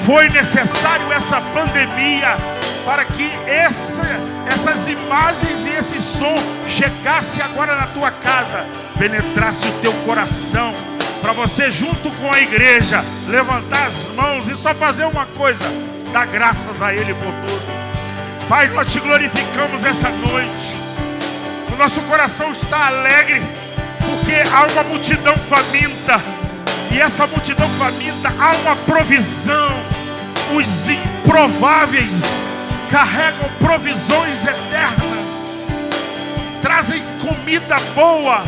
Foi necessário essa pandemia para que essas imagens e esse som chegasse agora na tua casa, penetrasse o teu coração, para você, junto com a igreja, levantar as mãos e só fazer uma coisa: dar graças a Ele por tudo. Pai, nós te glorificamos essa noite. O nosso coração está alegre, porque há uma multidão faminta. E essa multidão faminta, há uma provisão. Os improváveis carregam provisões eternas, trazem comida boa,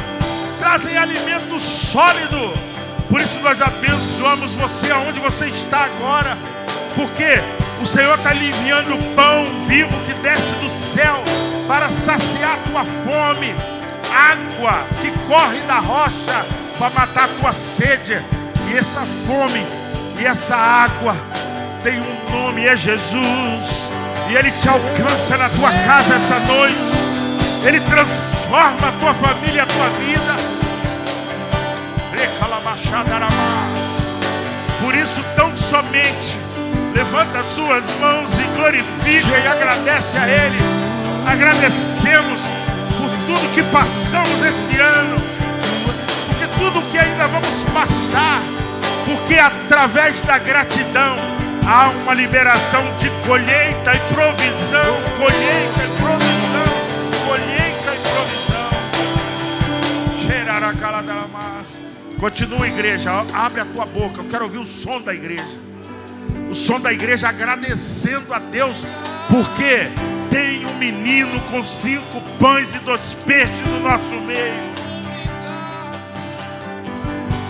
trazem alimento sólido. Por isso nós abençoamos você aonde você está agora, porque o Senhor está lhe enviando pão vivo que desce do céu para saciar a tua fome, água que corre da rocha para matar a tua sede. E essa fome e essa água tem um nome, é Jesus. E Ele te alcança na tua casa essa noite. Ele transforma a tua família, a tua vida. Por isso, tão somente levanta as suas mãos e glorifica e agradece a Ele. Agradecemos por tudo que passamos esse ano, porque tudo que ainda vamos passar, porque através da gratidão há uma liberação de colheita e provisão, colheita e provisão, colheita e provisão. Continua, igreja, abre a tua boca, eu quero ouvir o som da igreja. O som da igreja agradecendo a Deus, porque tem um menino com 5 pães e 2 peixes no nosso meio.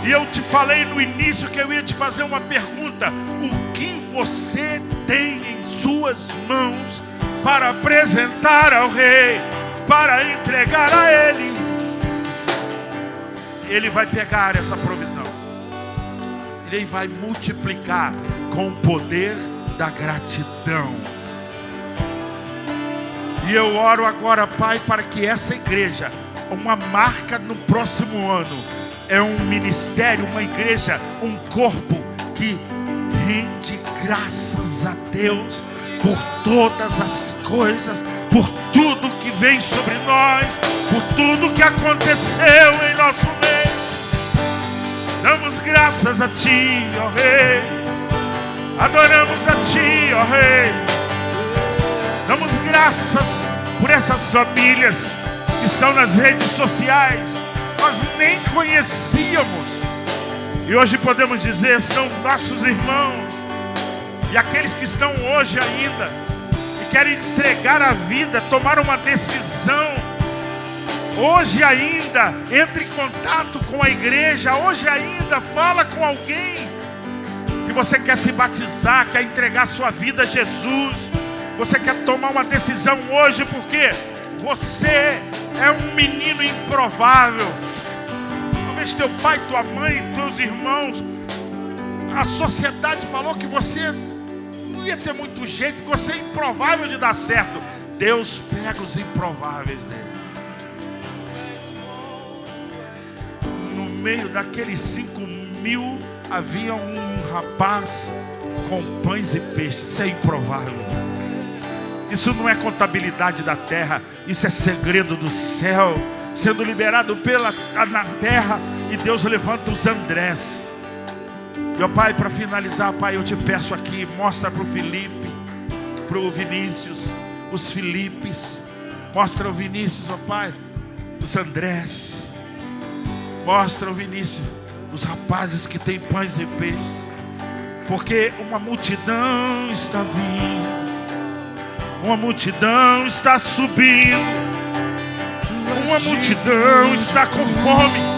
E eu te falei no início que eu ia te fazer uma pergunta: o que você tem em suas mãos para apresentar ao rei, para entregar a ele? Ele vai pegar essa provisão, ele vai multiplicar com o poder da gratidão. E eu oro agora, Pai, para que essa igreja, uma marca no próximo ano, é um ministério, uma igreja, um corpo que rende graças a Deus por todas as coisas, por tudo que vem sobre nós, por tudo que aconteceu em nosso meio. Damos graças a Ti, ó Rei. Adoramos a Ti, ó Rei. Damos graças por essas famílias que estão nas redes sociais. Nós nem conhecíamos, e hoje podemos dizer, são nossos irmãos. E aqueles que estão hoje ainda e querem entregar a vida, tomar uma decisão, hoje ainda entre em contato com a igreja, hoje ainda fala com alguém que você quer se batizar, quer entregar sua vida a Jesus. Você quer tomar uma decisão hoje porque você é um menino improvável. Talvez teu pai, tua mãe, teus irmãos, a sociedade falou que você não ia ter muito jeito, que você é improvável de dar certo. Deus pega os improváveis dele. No meio daqueles 5.000 havia um rapaz com pães e peixes. Isso é improvável. Isso não é contabilidade da terra, isso é segredo do céu, sendo liberado na terra. E Deus levanta os Andrés. Meu Pai, para finalizar, Pai, eu te peço aqui, mostra para o Felipe, para o Vinícius, os Filipes. Mostra o Vinícius, ó Pai, os Andrés. Mostra o Vinícius, os rapazes que têm pães e peixes. Porque uma multidão está vindo, uma multidão está subindo, uma multidão está com fome.